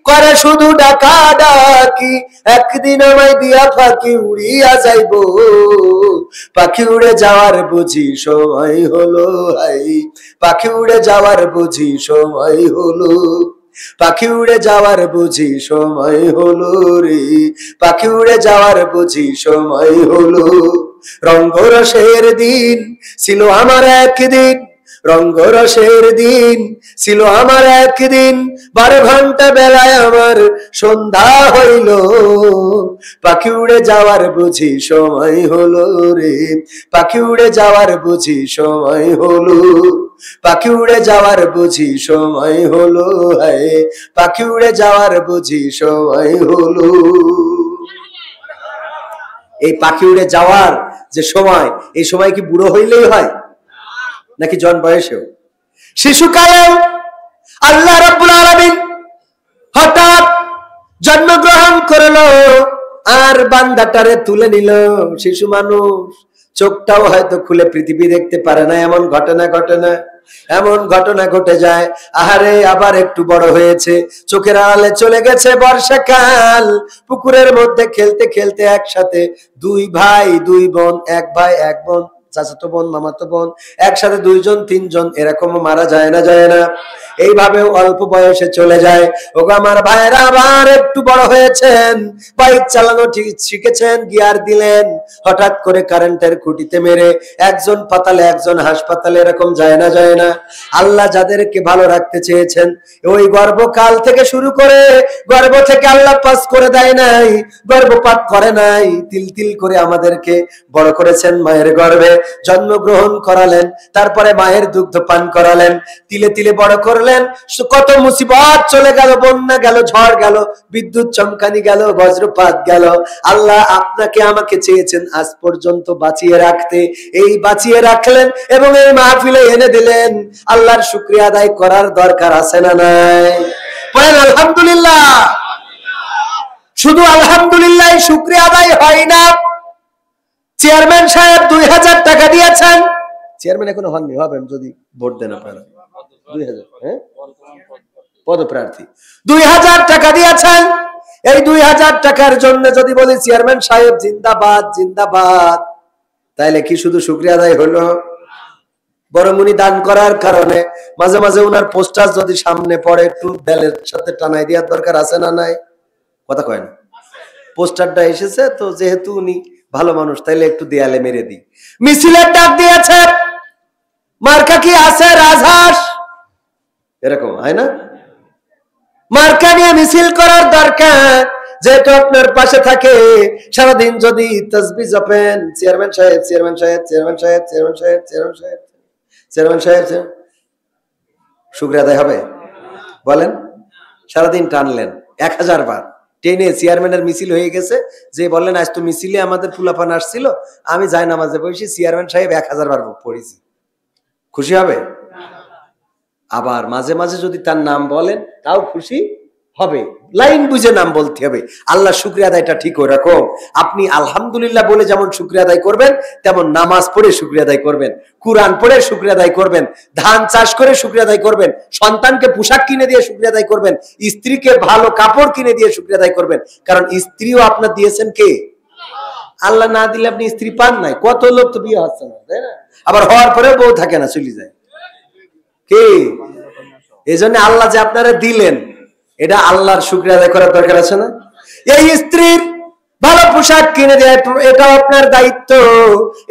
A: করে শুধু ডাকা ডাকি। একদিন আমায় দিয়া পাখি উড়িয়া যাইব, পাখি উড়ে যাওয়ার বুঝি সময় হলো, পাখি উড়ে যাওয়ার বুঝি সময় হলো। পাখি উড়ে যাওয়ার বুঝি সময় হলো রে, পাখি উড়ে যাওয়ার বুঝি সময় হলো। রঙ্গরসের দিন ছিল আমার একদিন, রঙ্গরসের দিন ছিল আমার একদিন। 12 ঘন্টা বেলায় আমার সন্ধ্যা হইল, পাখি উড়ে যাওয়ার বুঝি সময় হলো রে, পাখি উড়ে যাওয়ার বুঝি সময় হলো। পাখি উড়ে যাওয়ার বুঝি সময় হলো, পাখি উড়ে যাওয়ার বুঝি সময় হলো। এই পাখি উড়ে যাওয়ার যে সময়, এই সময় কি বুড়ো হইলেই হয় নাকি জন বয়সেও? শিশুকালে আল্লাহ রাব্বুল আলামিন হঠাৎ জন্মগ্রহণ করলো আর বান্দাটারে তুলে নিল। শিশু মানুষ, চোখটাও হয়তো খুলে পৃথিবী দেখতে পারে না, এমন ঘটনা ঘটে না, এমন ঘটনা ঘটে যায়। আহারে, আবার একটু বড় হয়েছে, চোখের আড়ালে চলে গেছে বর্ষাকাল। পুকুরের মধ্যে খেলতে খেলতে একসাথে 2 ভাই 2 বোন, 1 ভাই 1 বোন, চাচাতো বোন মামাতো বোন, একসাথে 2 জন 3 জন, এরকম মারা যায় না? যায় না? এইভাবে অল্প বয়সে চলে যায়। ওগো আমার ভাইরা, আবার একটু বড় হয়েছেন, বাইক চালানো শিখেছেন, গিয়ার দিলেন, হঠাৎ করে কারেন্টের খুঁটিতে মেরে একজন পাতালে একজন হাসপাতালে, এরকম যায় না? যায় না? আল্লাহ যাদেরকে ভালো রাখতে চেয়েছেন, ওই গর্ভকাল থেকে শুরু করে, গর্ভ থেকে আল্লাহ পাস করে দেয় নাই, গর্ভপাত করে নাই, তিল তিল করে আমাদেরকে বড় করেছেন মায়ের গর্ভে, জন্মগ্রহণ করালেন, তারপরে মায়ের দুগ্ধ পান করালেন, তিলে তিলে বড় করলেন। কত মুসিবত চলে গেল, বন্যা গেল, ঝড় গেল, বিদ্যুৎ চমকানি গেল, বজ্রপাত গেল। আল্লাহ আপনাকে আমাকে চেয়েছেন আজ পর্যন্ত বাঁচিয়ে রাখতে, এই বাঁচিয়ে রাখলেন এবং এই মাহফিলে এনে দিলেন। আল্লাহর শুকরিয়া আদায় করার দরকার আছে না নাই? বলেন আলহামদুলিল্লাহ। শুধু আলহামদুলিল্লাহ শুকরিয়া আদায় হয় না। চেয়ারম্যান সাহেব 2000 টাকা দিয়েছেন, চেয়ারম্যান এখনো হননি, হবেন যদি ভোট দেন আপনারা। 2000, হ্যাঁ, পদপ্রার্থী 2000 টাকা দিয়েছেন। এই 2000 টাকার জন্য যদি বলি চেয়ারম্যান সাহেব জিন্দাবাদ জিন্দাবাদ, তাইলে কি শুধু শুকরিয়া আদায় হলো? বরং উনি দান করার কারণে মাঝে মাঝে উনার পোস্টার যদি সামনে পড়ে, একটু দেলের সাথে টানাই দেওয়ার দরকার আছে না নাই? কথা কয় না? পোস্টারটা এসেছে তো, যেহেতু উনি ভালো মানুষ, তাইলে একটু দেয়ালে মেরে দিই। মিছিলের ডাক দিয়েছে, মার্কা কি আছে? রাজহাঁস, এরকম হয় না? মার্কা নিয়ে মিছিল করার দরকার, যেহেতু আপনার পাশে থাকে। সারাদিন যদি তাসবিহ জপেন, চেয়ারম্যান সাহেব চেয়ারম্যান সাহেব চেয়ারম্যান সাহেব চেয়ারম্যান সাহেব চেয়ারম্যান সাহেব চেয়ারম্যান সাহেব, শুকরিয়া আদায় হবে? বলেন। সারাদিন টানলেন 1000 বার, ট্রেনে চেয়ারম্যানের মিছিল হয়ে গেছে, যে বললেন আজ তো মিছিলে আমাদের ফুলাপান আসছিল, আমি যাই নামাজে বসি, চেয়ারম্যান সাহেব 1000 বার পড়েছি, খুশি হবে? আবার মাঝে মাঝে যদি তার নাম বলেন তাও খুশি হবে, লাইন বুঝে নাম বলতে হবে। আল্লাহ শুকরিয়া আদায়টা ঠিক ওই রকম, আপনি আলহামদুলিল্লাহ বলে যেমন শুকরিয়া আদায় করবেন, তেমন নামাজ পড়ে শুকরিয়া আদায় করবেন, কুরআন পড়ে শুকরিয়া আদায় করবেন, ধান চাষ করে শুকরিয়া আদায় করবেন, সন্তানকে পোশাক কিনে দিয়ে শুকরিয়া আদায় করবেন, স্ত্রীকে ভালো কাপড় কিনে দিয়ে শুকরিয়া আদায় করবেন। কারণ স্ত্রীও আপনার দিয়েছেন কে? আল্লাহ না দিলে আপনি স্ত্রী পান নাই। কত লোক তো বিয়ে হচ্ছে না, তাই না? আবার হওয়ার পরেও বউ থাকে না, চলে যায়। কি এই জন্য আল্লাহ যে আপনারা দিলেন, এটা আল্লাহর শুকরিয়া আদায় করার দরকার আছে না? এই স্ত্রীর ভালো পোশাক কিনে দেয়, এটাও আপনার দায়িত্ব,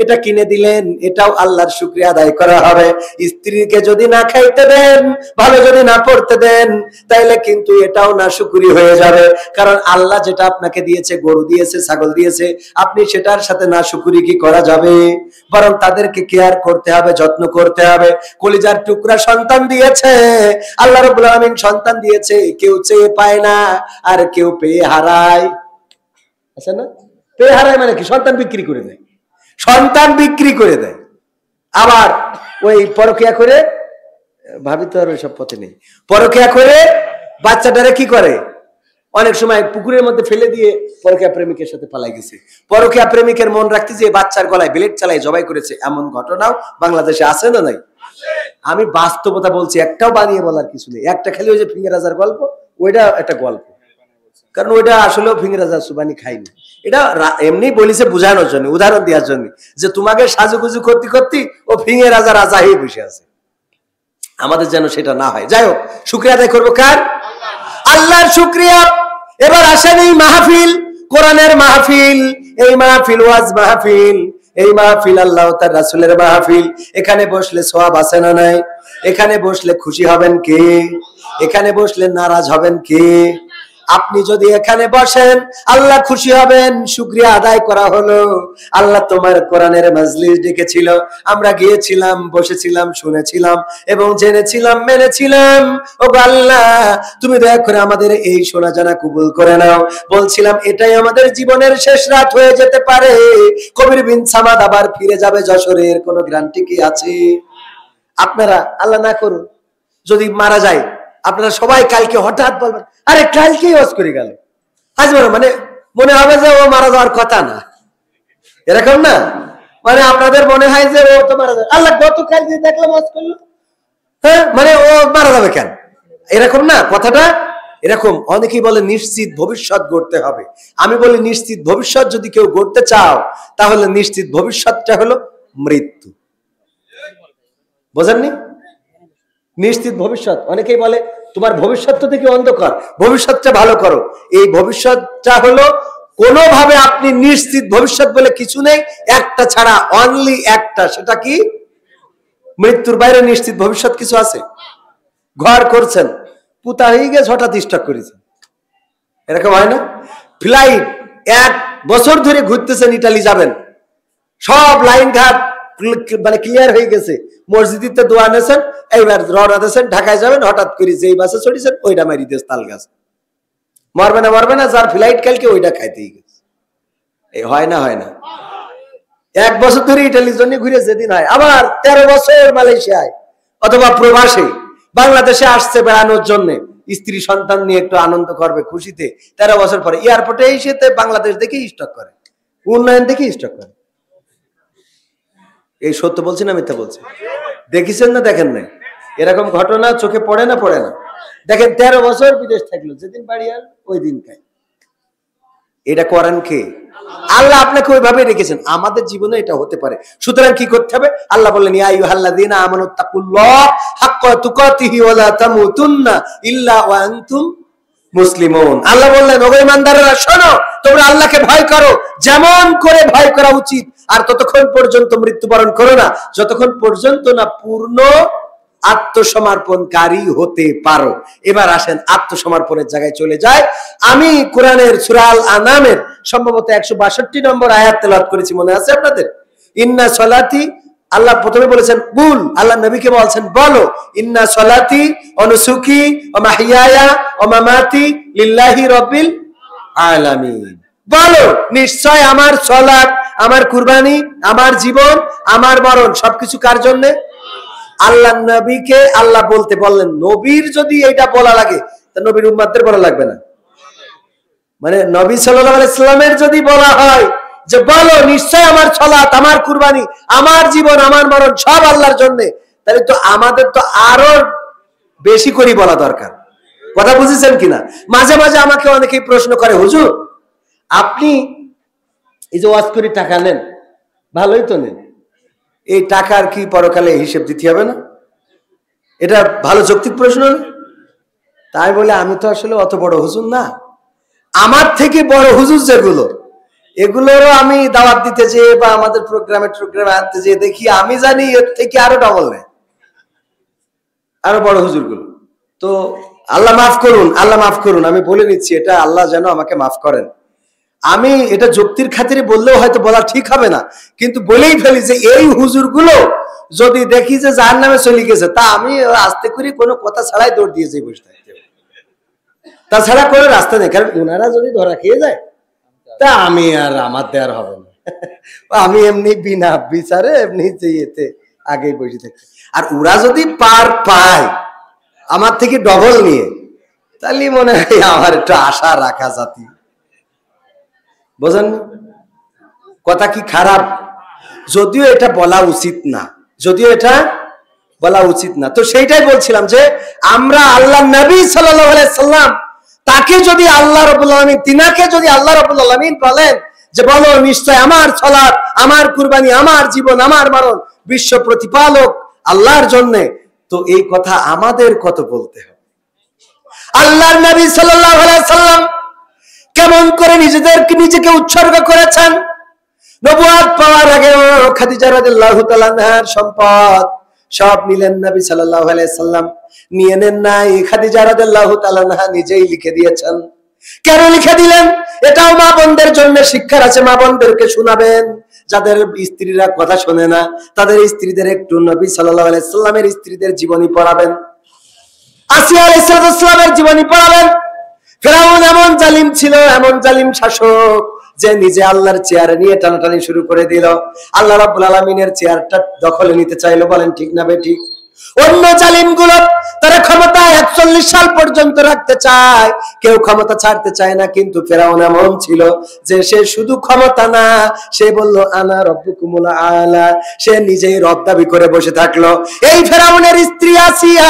A: এটা কিনে দিলেন, এটাও আল্লাহর শুকরিয়া আদায় করা হবে। স্ত্রীকে যদি না খাইতে দেন, ভালো যদি না পড়তে দেন, তাইলে কিন্তু এটাও না শুকরি হয়ে যাবে। কারণ আল্লাহ যেটা আপনাকে দিয়েছে, গরু দিয়েছে, ছাগল দিয়েছে, আপনি সেটার সাথে না শুকরি কি করা যাবে? বরং তাদেরকে কেয়ার করতে হবে, যত্ন করতে হবে। কলিজার টুকরা সন্তান দিয়েছে আল্লাহ রাব্বুল আলামিন, সন্তান দিয়েছে, কেউ চেয়ে পায় না আর কেউ পেয়ে হারায়, আছে না? পেয়ে হারায় মানে কি? সন্তান বিক্রি করে দেয়, সন্তান বিক্রি করে দেয়। আবার ওই পরকিয়া করে, ভাবি তো আর ওইসব পথে নেই, পরকিয়া করে বাচ্চাটারে কি করে, অনেক সময় পুকুরের মধ্যে ফেলে দিয়ে পরকিয়া প্রেমিকের সাথে পালাই গেছে। পরকিয়া প্রেমিকের মন রাখতে যে বাচ্চার গলায় ব্লেড চালাই জবাই করেছে, এমন ঘটনাও বাংলাদেশে আছে না নাই? আমি বাস্তবতা বলছি, একটাও বানিয়ে বলার কিছু নেই। একটা খালি ওই যে ফিঙ্গেরাজার গল্প, ওইটা একটা গল্প, কারণ ওইটা আসলেও ফিঙ্গেরাজার সুবানি খাইনি, এটা এমনি বলিছে বোঝানোর জন্য, উদাহরণ দেওয়ার জন্য, যে তোমাকে সাজুগুজু করতে করতে ও ফিঙ্গেরাজা রাজা হয়ে বসে আছে। আমাদের যেন সেটা না হয়। যাই হোক, শুকরিয়া আদায় করবো কার? আল্লাহর শুকরিয়া। এবার আসেন এই মাহফিল, কোরআনের মাহফিল, এই মাহফিল ওয়াজ মাহফিল, এই মাহফিল আল্লাহ তার রাসূলের মাহফিল। এখানে বসলে সওয়াব আছে না নাই? এখানে বসলে খুশি হবেন কে? এখানে বসলে নারাজ হবেন কে? আপনি যদি এখানে বসেন আল্লাহ খুশি হবেন, শুকরিয়া আদায় করা হলো। আল্লাহ তোমার কোরআনের মাজলিস ডেকেছিল, আমরা গিয়েছিলাম, বসেছিলাম, শুনেছিলাম এবং জেনেছিলাম, মেনেছিলাম। ও আল্লাহ, তুমি দয়া করে আমাদের এই শোনা জানা কবুল করে নাও। বলছিলাম এটাই আমাদের জীবনের শেষ রাত হয়ে যেতে পারে, কবির বিন সামাদ আবার ফিরে যাবে যশোরের, কোনো গ্যারান্টি কি আছে? আপনারা আল্লাহ না করুন যদি মারা যায়, আপনারা সবাই কালকে হঠাৎ বলবেন আরে কালকেই ওয়াজ করে গেল, আজ মানে মনে হবে যে ও মারা যাওয়ার কথা না, এরকম না? মানে আপনাদের মনে হয় যে ও তো মারা যাবে, আল্লাহ গতকাল যে দেখলাম ওয়াজ করলো, হ্যাঁ মানে ও মারা যাবে কেন, এরকম না কথাটা? এরকম অনেকেই বলে নিশ্চিত ভবিষ্যৎ গড়তে হবে। আমি বলি নিশ্চিত ভবিষ্যৎ যদি কেউ গড়তে চাও, তাহলে নিশ্চিত ভবিষ্যৎটা হলো মৃত্যু। বোঝেননি? নিশ্চিত ভবিষ্যৎ, অনেকেই বলে তোমার ভবিষ্যৎ তো দেখি অন্ধকার, ভবিষ্যৎটা ভালো করো। এই ভবিষ্যৎটা হলো কোনোভাবে আপনি নিশ্চিত ভবিষ্যৎ বলে কিছু নেই, একটা ছাড়া, অনলি একটা, সেটা কি? মৃত্যুর বাইরে নিশ্চিত ভবিষ্যৎ কিছু আছে? ঘর করছেন, পুতা হয়ে গেছে, হঠাৎ স্টক করেছেন, এরকম হয় না? ফ্লাইট 1 বছর ধরে ঘুরতেছেন, ইটালি যাবেন, সব লাইন ঘাট মানে ক্লিয়ার হয়ে গেছে, মসজিদে দোয়া নেছেন, এইবার রওনা দিয়েছেন, ঢাকায় যাবেন, হঠাৎ করে যেই বাসে চড়িয়েছেন ওইটা মারি দিয়েছে তাল গাছ, মরবে না মরবে না, যার ফ্লাইট কালকে ওইটা খাইতেই গেছে। এই হয় না? হয় না? 1 বছর ধরে ইটালির জন্য ঘুরে যেদিন হয়, আবার 13 বছর মালয়েশিয়ায় অথবা প্রবাসে বাংলাদেশে আসছে বেড়ানোর জন্য, স্ত্রী সন্তান নিয়ে একটু আনন্দ করবে খুশিতে, 13 বছর পরে এয়ারপোর্টে এসে বাংলাদেশ দেখে স্টক করে, উন্নয়ন দেখে স্টক করে। এই সত্য বলছি না মিথ্যা বলছি? দেখেছেন না দেখেন নাই? এরকম ঘটনা চোখে পড়ে না? পড়ে না? দেখেন 13 বছর বিদেশ থাকলো, যেদিন বাড়ি আর ওই দিন খায়। এটা করেন কে? আল্লাহ আপনাকে ওইভাবে রেখেছেন। আমাদের জীবনে এটা হতে পারে, সুতরাং কি করতে হবে? আল্লাহ বললেন ইয়া আইয়ুহাল্লাযীনা আমানুত্তাকুল্লাহ হাক্কা তুকাতিহি ওয়া লা তামুতুন্না ইল্লা ওয়া আনতুম মুসলিমুন। আল্লাহ বললেন ওগো ঈমানদারেরা শোনো, তোমরা আল্লাহকে ভয় করো যেমন করে ভয় করা উচিত, আর ততক্ষণ পর্যন্ত মৃত্যুবরণ করো না যতক্ষণ পর্যন্ত না পূর্ণ আত্মসমর্পণকারী হতে পারো। এবার আসেন আত্মসমর্পণের জায়গায় চলে যায়। আমি কোরআনের সূরা আল আনামের সম্ভবত 162 নম্বর আয়াত তেলাওয়াত করেছি, মনে আছে আপনাদের? ইন্না সলাতি, আল্লাহ প্রথমে বলেছেন কুল, আল্লাহ নবীকে বলছেন বলো, ইন্না সলাতি ওয়া নুসুকি ওয়া মাহইয়ায়া ওয়া মামাতি লিল্লাহি রাব্বিল আলামিন। বলো নিশ্চয় আমার সালাত, আমার কুরবানি, আমার জীবন, আমার মরণ সবকিছু কার জন্য? আল্লাহ নবীকে আল্লাহ বলতে বললেন। নবীর যদি এটা বলা লাগে তা নবীর উম্মতদের বলা লাগবে না? মানে নবী সাল্লাল্লাহু আলাইহি সাল্লামের যদি বলা হয় যে বলো নিশ্চয় আমার সালাত, আমার কুরবানি, আমার জীবন, আমার মরণ সব আল্লাহর জন্য, তাহলে তো আমাদের তো আরো বেশি করে বলা দরকার। কথা বুঝেছেন কিনা? মাঝে মাঝে আমাকে অনেকেই প্রশ্ন করে, হুজুর আপনি এই যে ওয়াজ করে টাকা নেন, ভালোই তো নেন, এই টাকার কি পরকালে হিসেব দিতে হবে না? এটা ভালো যৌক্তিক প্রশ্ন। তাই বলে আমি তো আসলে অত বড় হুজুর না, আমার থেকে বড় হুজুর যেগুলো, এগুলোরও আমি দাওয়াত দিতে যেয়ে বা আমাদের প্রোগ্রামে আনতে যেয়ে দেখি আমি জানি এর থেকে আরো ডবল নেয়, আরো বড় হুজুর গুলো। তো আল্লাহ মাফ করুন, আল্লাহ মাফ করুন, আমি বলে নিচ্ছি এটা আল্লাহ যেন আমাকে মাফ করেন। আমি এটা যুক্তির খাতিরে বললেও হয়তো বলা ঠিক হবে না, কিন্তু বলেই ফেলি যে এই হুজুর গুলো যদি দেখি যে জাহান্নামে চলে গেছে, তা আমি আস্তে করে কোনো কথা ছাড়াই দৌড় দিয়ে যাই বসে থাকতে, তাছাড়া কোনো রাস্তা নেই। কারণ ওনারা যদি ধরা খেয়ে যায় তা আমি আর আমার দেয়ার হবে না, আমি এমনি বিনা বিচারে এমনি যেতে আগে বসে থাকতে। আর ওরা যদি পার পায় আমার থেকে ডবল নিয়ে, তাহলে মনে হয় আমার একটু আশা রাখা জাতি। বোঝেন কথা কি খারাপ? যদিও এটা বলা উচিত না, যদিও এটা বলা উচিত না, তো সেইটাই বলছিলাম যে আমরা আল্লাহ নবী সাল্লাল্লাহু আলাইহি সাল্লাম তাকে যদি আল্লাহ রাব্বুল আলামিন, তিনাকে যদি আল্লাহ রাব্বুল আলামিন বলেন যে বলো নিশ্চয় আমার সালাত, আমার কুরবানি, আমার জীবন, আমার মরণ বিশ্ব প্রতিপালক আল্লাহর জন্য, তো এই কথা আমাদের কত বলতে হবে। আল্লাহর নবী সাল্লাল্লাহু আলাইহি সাল্লাম কেমন করে নিজেকে উৎসর্গ করেছেন। নবুয়ত পাওয়ার আগে খাদিজা রাদিয়াল্লাহু তাআলা আনহার সম্পদ সব নিলেন নবী সাল্লাল্লাহু আলাইহি সাল্লাম, নিয়ে নেন নাই, খাদিজা রাদিয়াল্লাহু তাআলা আনহা নিজেই লিখে দিয়েছেন। কেন লিখে দিলেন? এটাও মা বোনদের জন্য শিক্ষার আছে, মা বোনদেরকে শোনাবেন, যাদের স্ত্রীরা কথা শোনে না তাদের স্ত্রীদের একটু নবী সাল্লাল্লাহু আলাইহি সাল্লামের স্ত্রীদের জীবনী পড়াবেন, আসিয়া আলাইহিস সালামের জীবনী পড়াবেন। ফেরাউন এমন জালিম ছিল, এমন জালিম শাসক যে নিজে আল্লাহর চেয়ারে নিয়ে টানাটানি শুরু করে দিল, আল্লাহ রাব্বুল আলামিনের চেয়ারটা দখলে নিতে চাইলো। বলেন ঠিক না বেঠিক? অন্য জালিম গুলো তারা ক্ষমতা 41 সাল পর্যন্ত রাখতে চায়, কেউ ক্ষমতা ছাড়তে চায় না, কিন্তু ফেরাউন এমন ছিল যে সে শুধু ক্ষমতা না, সে বলল আনা রব্বুকুমুল আলা, সে নিজেই রব দাবি করে বসে থাকলো। এই ফেরাউনের স্ত্রী আসিয়া,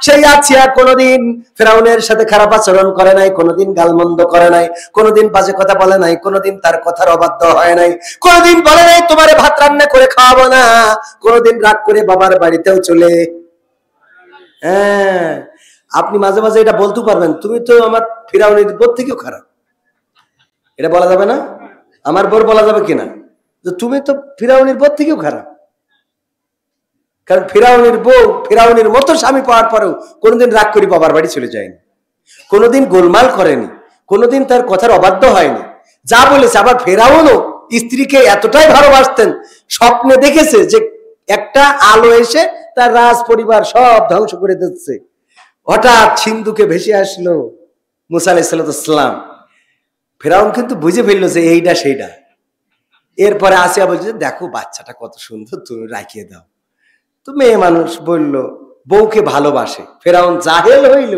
A: সেই আসিয়া কোনোদিন ফেরাউনের সাথে খারাপ আচরণ করে নাই, কোনোদিন গালমন্দ করে নাই, কোনোদিন বাজে কথা বলে নাই, কোনোদিন তার কথার অবাধ্য হয় নাই, কোনোদিন বলে নাই তোমারে ভাত রান্না করে খাওয়াবো না, কোনোদিন রাগ করে বাবার বাড়িতেও চলে। হ্যাঁ, আপনি মাঝে মাঝে এটা বলতে পারবেন, তুমি তো আমার ফিরাউনের বোর থেকেও খারাপ, এটা বলা যাবে না? আমার বোর বলা যাবে কিনা যে তুমি তো ফিরাউনের বোর থেকেও খারাপ? কারণ ফিরাউনের বউ ফিরাউনের মতো স্বামী পাওয়ার পরেও কোনোদিন রাগ করে বাবার বাড়ি চলে যায়নি, কোনোদিন গোলমাল করেনি, কোনোদিন তার কথার অবাধ্য হয়নি, যা বলেছে। আবার ফেরাউনও স্ত্রীকে এতটাই ভালোবাসতেন, স্বপ্নে দেখেছে যে একটা আলো এসে তার রাজ পরিবার সব ধ্বংস করে দিচ্ছে। হঠাৎ সিন্ধুকে ভেসে আসলো মুসা আলাইহিস সালাম, ফেরাউন কিন্তু বুঝে ফেললো যে এইটা সেইটা। এরপরে আসিয়া বলছে দেখো বাচ্চাটা কত সুন্দর, তুমি রাখিয়ে দাও। তো মেয়ে মানুষ বলল, বউকে ভালোবাসে, ফেরাউন জাহেল হইল,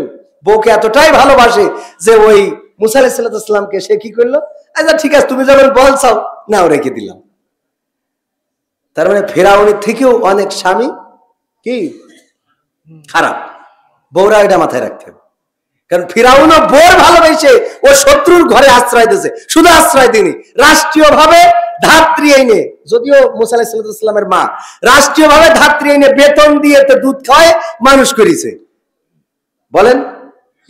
A: বউকে এতটাই ভালোবাসে যে ওই মুসা আলাইহিস সালামকে সে কি করলো, আচ্ছা ঠিক আছে তুমি যখন বলছাও নাও রেখে দিলাম। তার মানে ফেরাউনের থেকেও অনেক স্বামী কি খারাপ। বউরা এটা মাথায় রাখতে হবে, কারণ ফিরাউনও বউর ভালোবেসে ও শত্রুর ঘরে আশ্রয় দিয়েছে। শুধু আশ্রয় দিনি, রাষ্ট্রীয় ভাবে ধাত্রী এনে, যদিও মুসা আলাইহিস সালামের মা রাষ্ট্রীয় ভাবে ধাত্রী এনে বেতন দিয়ে তো দুধ খাওয়ায় মানুষ করেছে। বলেন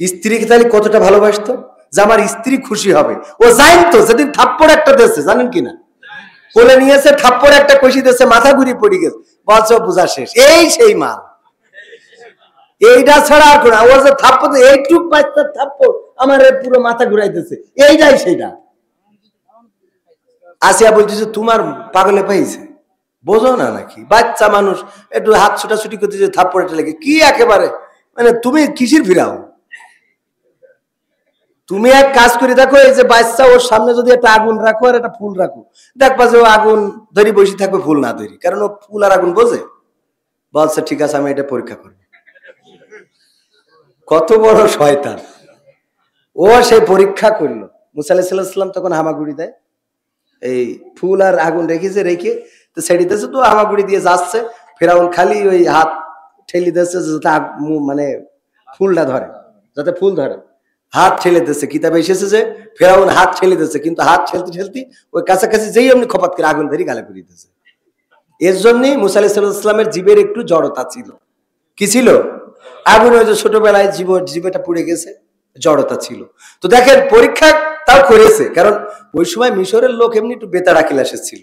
A: স্ত্রীকে তাহলে কতটা ভালোবাসতো যে আমার স্ত্রী খুশি হবে। ও জানতো যেদিন থাপ্পড় একটা দিয়েছে, জানেন কিনা, কোলে নিয়েছে থাপ্পড় একটা কষি দিয়েছে, মাথা ঘুরি পড়ে গেছে, বলছো বোঝা শেষ, এই সেই মাল। এইটা ছাড়া আর কোন ও যে থাপ্পড়, এইটুক বাচ্চার থাপ্পড় আমার পুরো মাথা ঘুরাইতেছে, এইটাই সেইটা। আসিয়া বলতেছে তোমার পাগলে পাইছে, বোঝো না নাকি, বাচ্চা মানুষ একটু হাত ছুটাছুটি করতেছে, থাপ্পড় এটা লেগে কি একেবারে, মানে তুমি কিসির ফিরাও, তুমি এক কাজ করে দেখো, এই যে বাচ্চা ওর সামনে যদি একটা আগুন রাখো আর একটা ফুল রাখো, দেখবা যে ও আগুন ধরি বসে থাকবে, ফুল না ধরি, কারণ ও ফুল আর আগুন বোঝে। বলছে ঠিক আছে আমি এটা পরীক্ষা করব। কত বড় শয়তান! ও সেই পরীক্ষা করলো। মুসা আলাইহিস সালাম তখন হামাগুড়ি দেয়, এই ফুল আর আগুন রেখেছে, রেখে তো ছেড়িতেছে, তো হামাগুড়ি দিয়ে যাচ্ছে। ফেরাউন খালি ওই হাত ঠেলি দিচ্ছে যাতে মানে ফুলটা ধরে, যাতে ফুল ধরে, হাত ঠেলে দিচ্ছে। কিতাবে এসেছে যে ফেরাউন হাত ঠেলে দিচ্ছে, কিন্তু হাত ঠেলতে ঠেলতে ওই কাছাকাছি যেই অমনি খপাত করে আগুন ধরে গালে পুড়িয়ে দিচ্ছে। এর জন্যই মুসা আলাইহিস সালামের জীবের একটু জড়তা ছিল। কি ছিল? আগুন ওই যে ছোটবেলায় জীবটা পুড়ে গেছে, জড়তা ছিল। তো দেখেন পরীক্ষা তাও করেছে, কারণ ওই সময় মিশরের লোক এমনি একটু বেতাড়া ক্লাসের ছিল।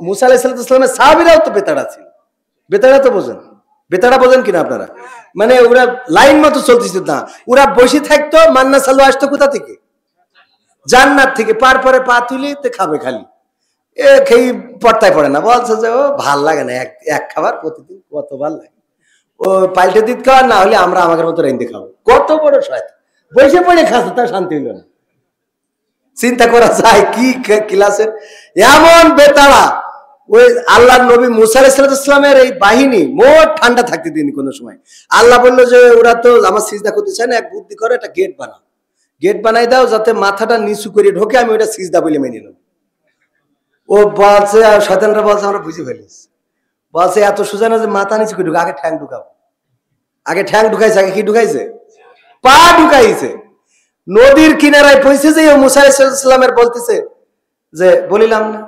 A: মুসা আলাইহিস সালামের সাহাবীরাও তো বেতাড়া ছিল। বেতাড়া তো বোঝেন? বেতাড়া বোঝেন কিনা আপনারা? মানে ওরা লাইন মতো চলতেছিল না, ওরা বসে থাকতো। মান্না চালু আসতো কোথা থেকে? জান্নাত থেকে। পার পরে পা তুলি তে খাবে খালি, এ খেয়ে পড়তায় পড়ে না। বলছে যে ও ভাল লাগে না, এক খাবার প্রতিদিন কত ভাল লাগে, ও পাল্টে দিতে খাওয়ার না হলে আমরা আমাদের মতো রেঁধে খাবো। কত বড় শয়তান! বসে পড়ে খাচ্ছে, তার শান্তি হইল না। চিন্তা করা যায় কি ক্লাসের এমন বেতাড়া! ওই আল্লাহর নবী মুসা আলাইহিস সালামের এই বাহিনী মোট ঠান্ডা থাকতে দিন কোনো সময়। আল্লাহ বললো যে ওরা তো আমার সিজদা করতে চায় না, এক বুদ্ধি করে একটা গেট বানাও, গেট বানাই দাও যাতে মাথাটা নিচু করে ঢোকে, আমি ওটা সিজদা বলে মেনে নেব। ও বলছে, শয়তানরা বলছে আমরা বুঝে ফেলিস। বলছে এত সোজা না যে মাথা নিচু করে ঢুকে, আগে ঠ্যাং ঢুকাবো। আগে ঠ্যাং ঢুকাইছে, আগে কি ঢুকাইছে? পা ঢুকাইছে। নদীর কিনারায় পৌঁছে যে মুসা আলাইহিস সালামের বলতেছে যে বলিলাম না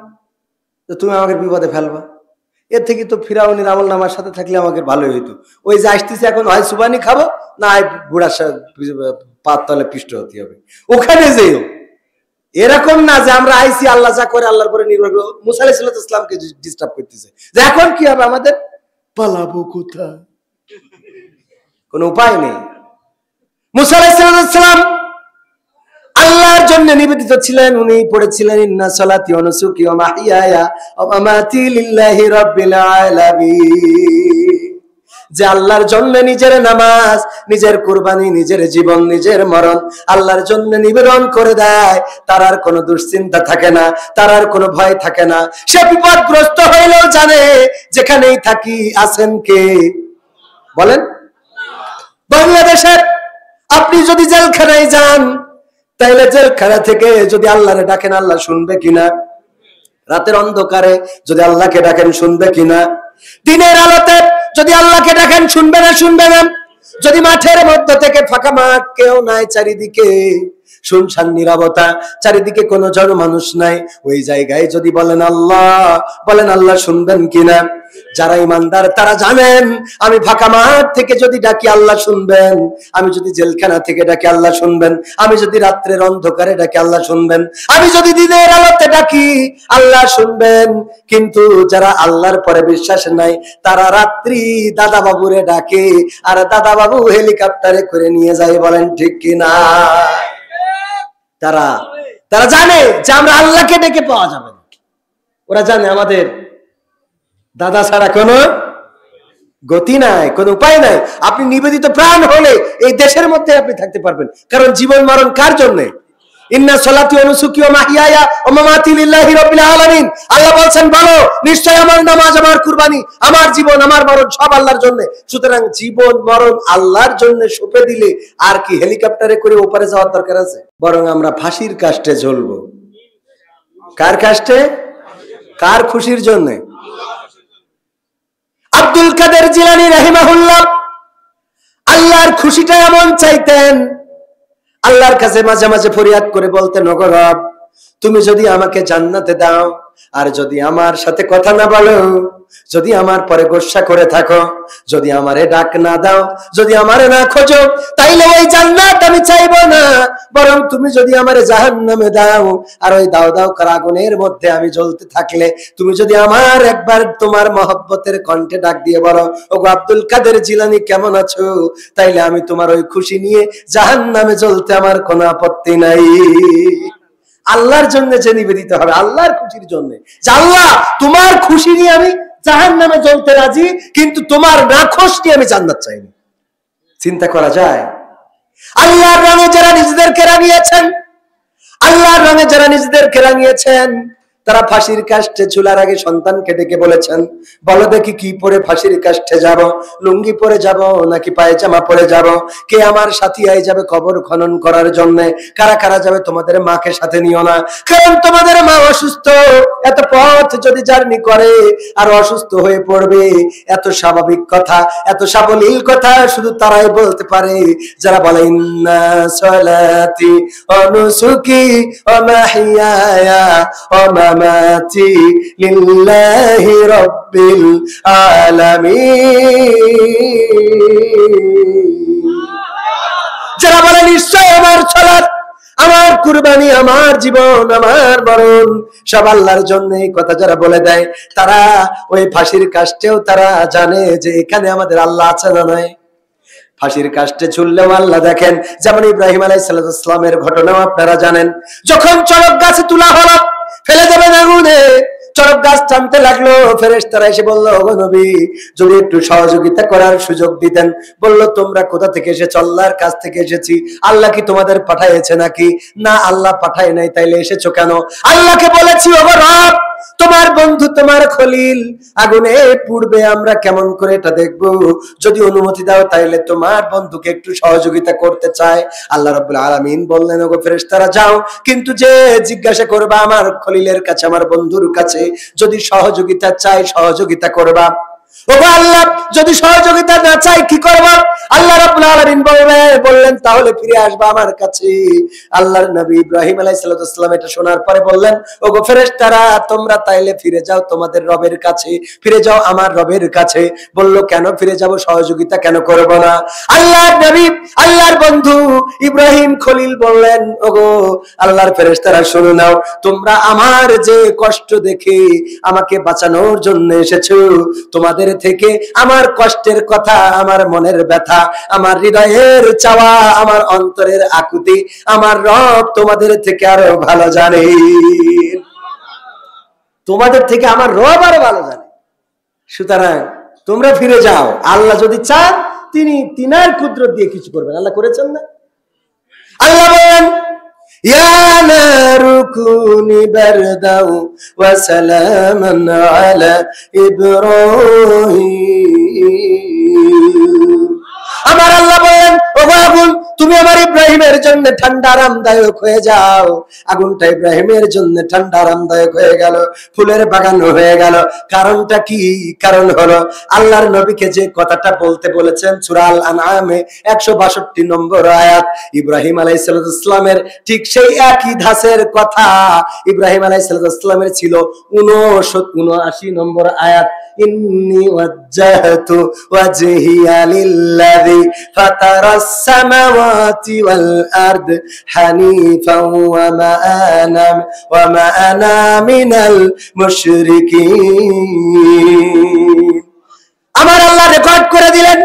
A: যে তুমি আমাকে বিপদে ফেলবা, এর থেকে তো ফিরাউনের আমল নামার সাথে থাকলে আমাকে ভালোই হইতো। ওই যে আসতেছে এখন, হয় সুবানি খাবো না হয় বুড়ার পাত তলে পিষ্ট হতে হবে। ওখানে যেও এরকম না যে আমরা আইসি আল্লাহ যা করে আল্লাহর পরে নির্ভর করবো। মুসা আলাইহিস সালামকে ডিস্টার্ব করতেছে যে এখন কি হবে আমাদের, পালাবো কোথায়, কোনো উপায় নেই। মুসা আলাইহিস সালাম আল্লাহর জন্য নিবেদিত ছিলেন। উনি পড়েছিলেন ইন্না সালাতি ওয়া নুসুকি ওয়া মাহইয়ায়া ওয়া মামাতি লিল্লাহি রাব্বিল আলামিন, যে আল্লাহর জন্য নিজের নামাজ, নিজের কুরবানি, নিজের জীবন, নিজের মরণ আল্লাহর জন্য নিবেদন করে দেয়, তার আর কোনো দুশ্চিন্তা থাকে না, তার আর কোনো ভয় থাকে না। সে বিপদগ্রস্ত হইলেও জানে যেখানেই থাকি আছেন কে? বলেন। বাংলাদেশের আপনি যদি জেলখানায় যান, তাইলে জেলখানা থেকে যদি আল্লাহরে ডাকেন, আল্লাহ শুনবে কিনা? রাতের অন্ধকারে যদি আল্লাহকে ডাকেন, শুনবে কিনা? দিনের আলোতে যদি আল্লাহকে ডাকেন, শুনবে না? শুনবে না। যদি মাঠের মধ্যে থেকে ফাঁকা মাঠ, কেউ নাই চারিদিকে, শুনশান নীরবতা, চারিদিকে কোনো জনমানুষ নাই, ওই জায়গায় যদি বলেন আল্লাহ শুনবেন কিনা? যারা ইমানদার তারা জানেন আমি ফাঁকা মাঠ থেকে যদি ডাকি আল্লাহ শুনবেন, আমি যদি জেলখানা থেকে ডাকি আল্লাহ শুনবেন, আমি যদি রাত্রের অন্ধকারে ডাকি আল্লাহ শুনবেন, আমি যদি দিনের আলোতে ডাকি আল্লাহ শুনবেন। কিন্তু যারা আল্লাহর পরে বিশ্বাস নাই, তারা রাত্রি দাদা বাবুরে ডাকে, আর দাদা বাবু হেলিকপ্টারে করে নিয়ে যায়। বলেন ঠিক কিনা? তারা জানে যে আমরা আল্লাহকে ডেকে পাওয়া যাবে না। ওরা জানে আমাদের দাদা ছাড়া কোনো গতি নাই, কোনো উপায় নাই। আপনি নিবেদিত প্রাণ হলে এই দেশের মধ্যে আপনি থাকতে পারবেন, কারণ জীবন মরণ কার জন্য? ইন্না সালাতি ওয়া নুসুকি ওয়া মাহইয়ায়া ওয়া মামাতি লিল্লাহি রাব্বিল আলামিন। আল্লাহ বলেন বলো নিশ্চয় আমার নামাজ, আমার কুরবানি, আমার জীবন, আমার মরণ সব আল্লাহর জন্য। সুতরাং জীবন মরণ আল্লাহর জন্য সঁপে দিলে আর কি হেলিকপ্টারে করে ওপারে যাওয়ার দরকার আছে? বরং আমরা ফাঁসির কাষ্টে ঝুলবো। কার কাষ্টে? কার খুশির জন্য? আব্দুল কাদের জিলানী রাহিমাহুল্লাহ আল্লাহর খুশিটা এমন চাইতেন, আল্লাহর কাছে মাঝে মাঝে ফরিয়াদ করে বলতেন, ওগো রব, তুমি যদি আমাকে জান্নাতে দাও, আর যদি আমার সাথে কথা না বলো, যদি আমার পরে গোসা করে থাকো, যদি আমারে ডাক না দাও, যদি আমারে না খোঁজো, তাইলে ওই জান্নাত আমি চাইবো না। বরং তুমি যদি আমারে জাহান্নামে দাও, আর ওই দাও দাও করা আগুনের মধ্যে আমি জ্বলতে থাকলে, তুমি যদি আমার একবার তোমার মহব্বতের কণ্ঠে ডাক দিয়ে বলো, ওগো আব্দুল কাদের জিলানী কেমন আছো, তাইলে আমি তোমার ওই খুশি নিয়ে জাহান্নামে জ্বলতে আমার কোনো আপত্তি নাই। আল্লাহর জন্য যে নিবেদিত হবে, আল্লাহর খুশির জন্য, আল্লাহ তোমার খুশি নিয়ে আমি জাহান্নামে জ্বলতে রাজি, কিন্তু তোমার নাখোশ নিয়ে আমি জান্নাত চাইনি। চিন্তা করা যায়? আল্লাহর নামে যারা নিজেদেরকে রাঙিয়েছেন, আল্লাহর রঙে যারা নিজেদেরকে রাঙিয়েছেন, তারা ফাঁসির কাষ্ঠে ঝুলার আগে সন্তানকে ডেকে বলেছেন, বলো দেখি কি পরে ফাঁসির কাষ্ঠে যাব, লুঙ্গি পরে যাব নাকি পায়জামা পরে যাব, কে আমার সাথী হয়ে যাবে কবর খনন করার জন্য, কারা কারা যাবে, তোমাদের মাকে সাথে নিও না, কারণ তোমাদের মা অসুস্থ, এত পথ যদি জার্নি করে আর অসুস্থ হয়ে পড়বে। এত স্বাভাবিক কথা, এত সাবলীল কথা শুধু তারাই বলতে পারে যারা বলে ইন্না সলাতি ওয়া নুসুকি ওয়া মাহইয়ায়া ওয়া মামাতি লিল্লাহি রাব্বিল আলামিন। যারা বলে নিশ্চয় আমার সালাত, আমার কুরবানি, আমার জীবন, আমার মরণ সব আল্লাহর জন্য, এই কথা যারা বলে দেয়, তারা ওই ফাঁসির কাষ্ঠেও তারা জানে যে এখানে আমাদের আল্লাহ আছে না নয়। ফাঁসির কাষ্ঠে ঝুললেও আল্লাহ দেখেন। যেমন ইব্রাহিম আলাইহিস সালামের ঘটনাও আপনারা জানেন, যখন চড়ক গাছে তোলা হলো, ফেলে দেবেন আগুনে, চড়ক গাছ টানতে লাগলো, ফেরেশতারা এসে বলল, ওগো নবী যদি একটু সহযোগিতা করার সুযোগ দিতেন। বলল, তোমরা কোথা থেকে এসেছো? আল্লাহর কাছ থেকে এসেছি। আল্লাহ কি তোমাদের পাঠাইছে নাকি? না, আল্লাহ পাঠায় নাই। তাইলে এসেছো কেন? আল্লাহকে বলেছি, ওগো রব, তোমার বন্ধু, তোমার খলিল আগুনে পুড়বে, আমরা কেমন করে এটা দেখবো? যদি অনুমতি দাও তাইলে তোমার বন্ধুকে একটু সহযোগিতা করতে চায়। আল্লাহ রাব্বুল আলামিন বললেন, ওগো ফেরেশতারা যাও, কিন্তু যে জিজ্ঞাসা করবা আমার খলিলের কাছে, আমার বন্ধুর কাছে, যদি সহযোগিতা চাই সহযোগিতা করবা। ওগো আল্লাহ, যদি সহযোগিতা না চাই কি করব? আল্লাহ রাব্বুল আলামিন বললেন, তাহলে ফিরে আসবা আমার কাছে। আল্লাহর নবী ইব্রাহিম আলাইহিস সালাম এটা শোনার পরে বললেন, ওগো ফেরেশতারা তোমরা তাইলে ফিরে যাও তোমাদের রবের কাছে, ফিরে যাও আমার রবের কাছে। বলল, কেন ফিরে যাব? সহযোগিতা কেন করব না? আল্লাহর নবী, আল্লাহর বন্ধু ইব্রাহিম খলিল বললেন, ওগো আল্লাহর ফেরেশতারা শুনে নাও, তোমরা আমার যে কষ্ট দেখে আমাকে বাঁচানোর জন্য এসেছো, তোমাদের থেকে আমার কষ্টের কথা, আমার মনের ব্যথা, আমার হৃদয়ের চাওয়া, আমার অন্তরের আকুতি আমার রব তোমাদের থেকে আরো ভালো জানে। তোমাদের থেকে আমার রব আরো ভালো জানে। সুতরাং তোমরা ফিরে যাও। আল্লাহ যদি চান তিনি তিনার কুদরত দিয়ে কিছু করবেন। আল্লাহ করেছেন না? আল্লাহ বলেন, ইয়া নারু কুনি বারদাও ওয়া সালামান আলা ইব্রাহিম। আমার আল্লাহ বলেন, ওগো আগুন, তুমি আমার ইব্রাহিমের জন্য ঠান্ডা আরামদায়ক হয়ে যাও। আগুনটা ইব্রাহিমের জন্য ঠান্ডা আরামদায়ক হয়ে গেল, ফুলের বাগান হয়ে গেল। কারণটা কি? কারণ হলো আল্লাহর নবীকে যে কথাটা বলতে বলেছেন সূরা আল আনআমে 162 নম্বর আয়াত, ইব্রাহিম আলাইহিস সালামের ঠিক সেই একই ধাঁচের কথা ইব্রাহিম আলাইহিস সালামের ছিল 79 নম্বর আয়াত, ইন্নী ওয়াজ্জাহতু ওয়াজহিয়া লিল্লাযী ফাতারাস সামাওয়াতি ওয়াল আরদ হানিফাও ওয়া মা আনা মিনাল মুশরিকিন। আমার আল্লাহ রেকর্ড করে দিলেন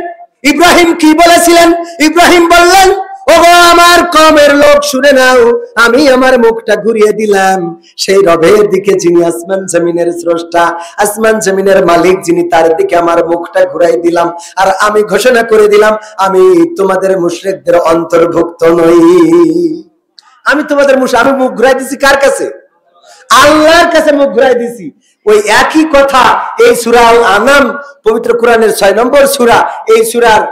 A: ইব্রাহিম কি বলেছিলেন। ইব্রাহিম বললেন, ওগো আমার কওমের লোক শুনে নাও, আমি আমার মুখটা ঘুরিয়ে দিলাম সেই রবের দিকে যিনি আসমান জমিনের স্রষ্টা, আসমান জমিনের মালিক যিনি, তার দিকে আমার মুখটা ঘুরাই দিলাম। আর আমি ঘোষণা করে দিলাম, আমি তোমাদের মুশরিকদের অন্তর্ভুক্ত নই। আমি তোমাদের আমি মুখ ঘুরাই দিছি কার কাছে? আল্লাহর কাছে মুখ ঘুরাই দিছি। ওই একই কথা এই সূরা আল আনাম, পবিত্র কোরআনের 6 নম্বর সূরা, এই সূরার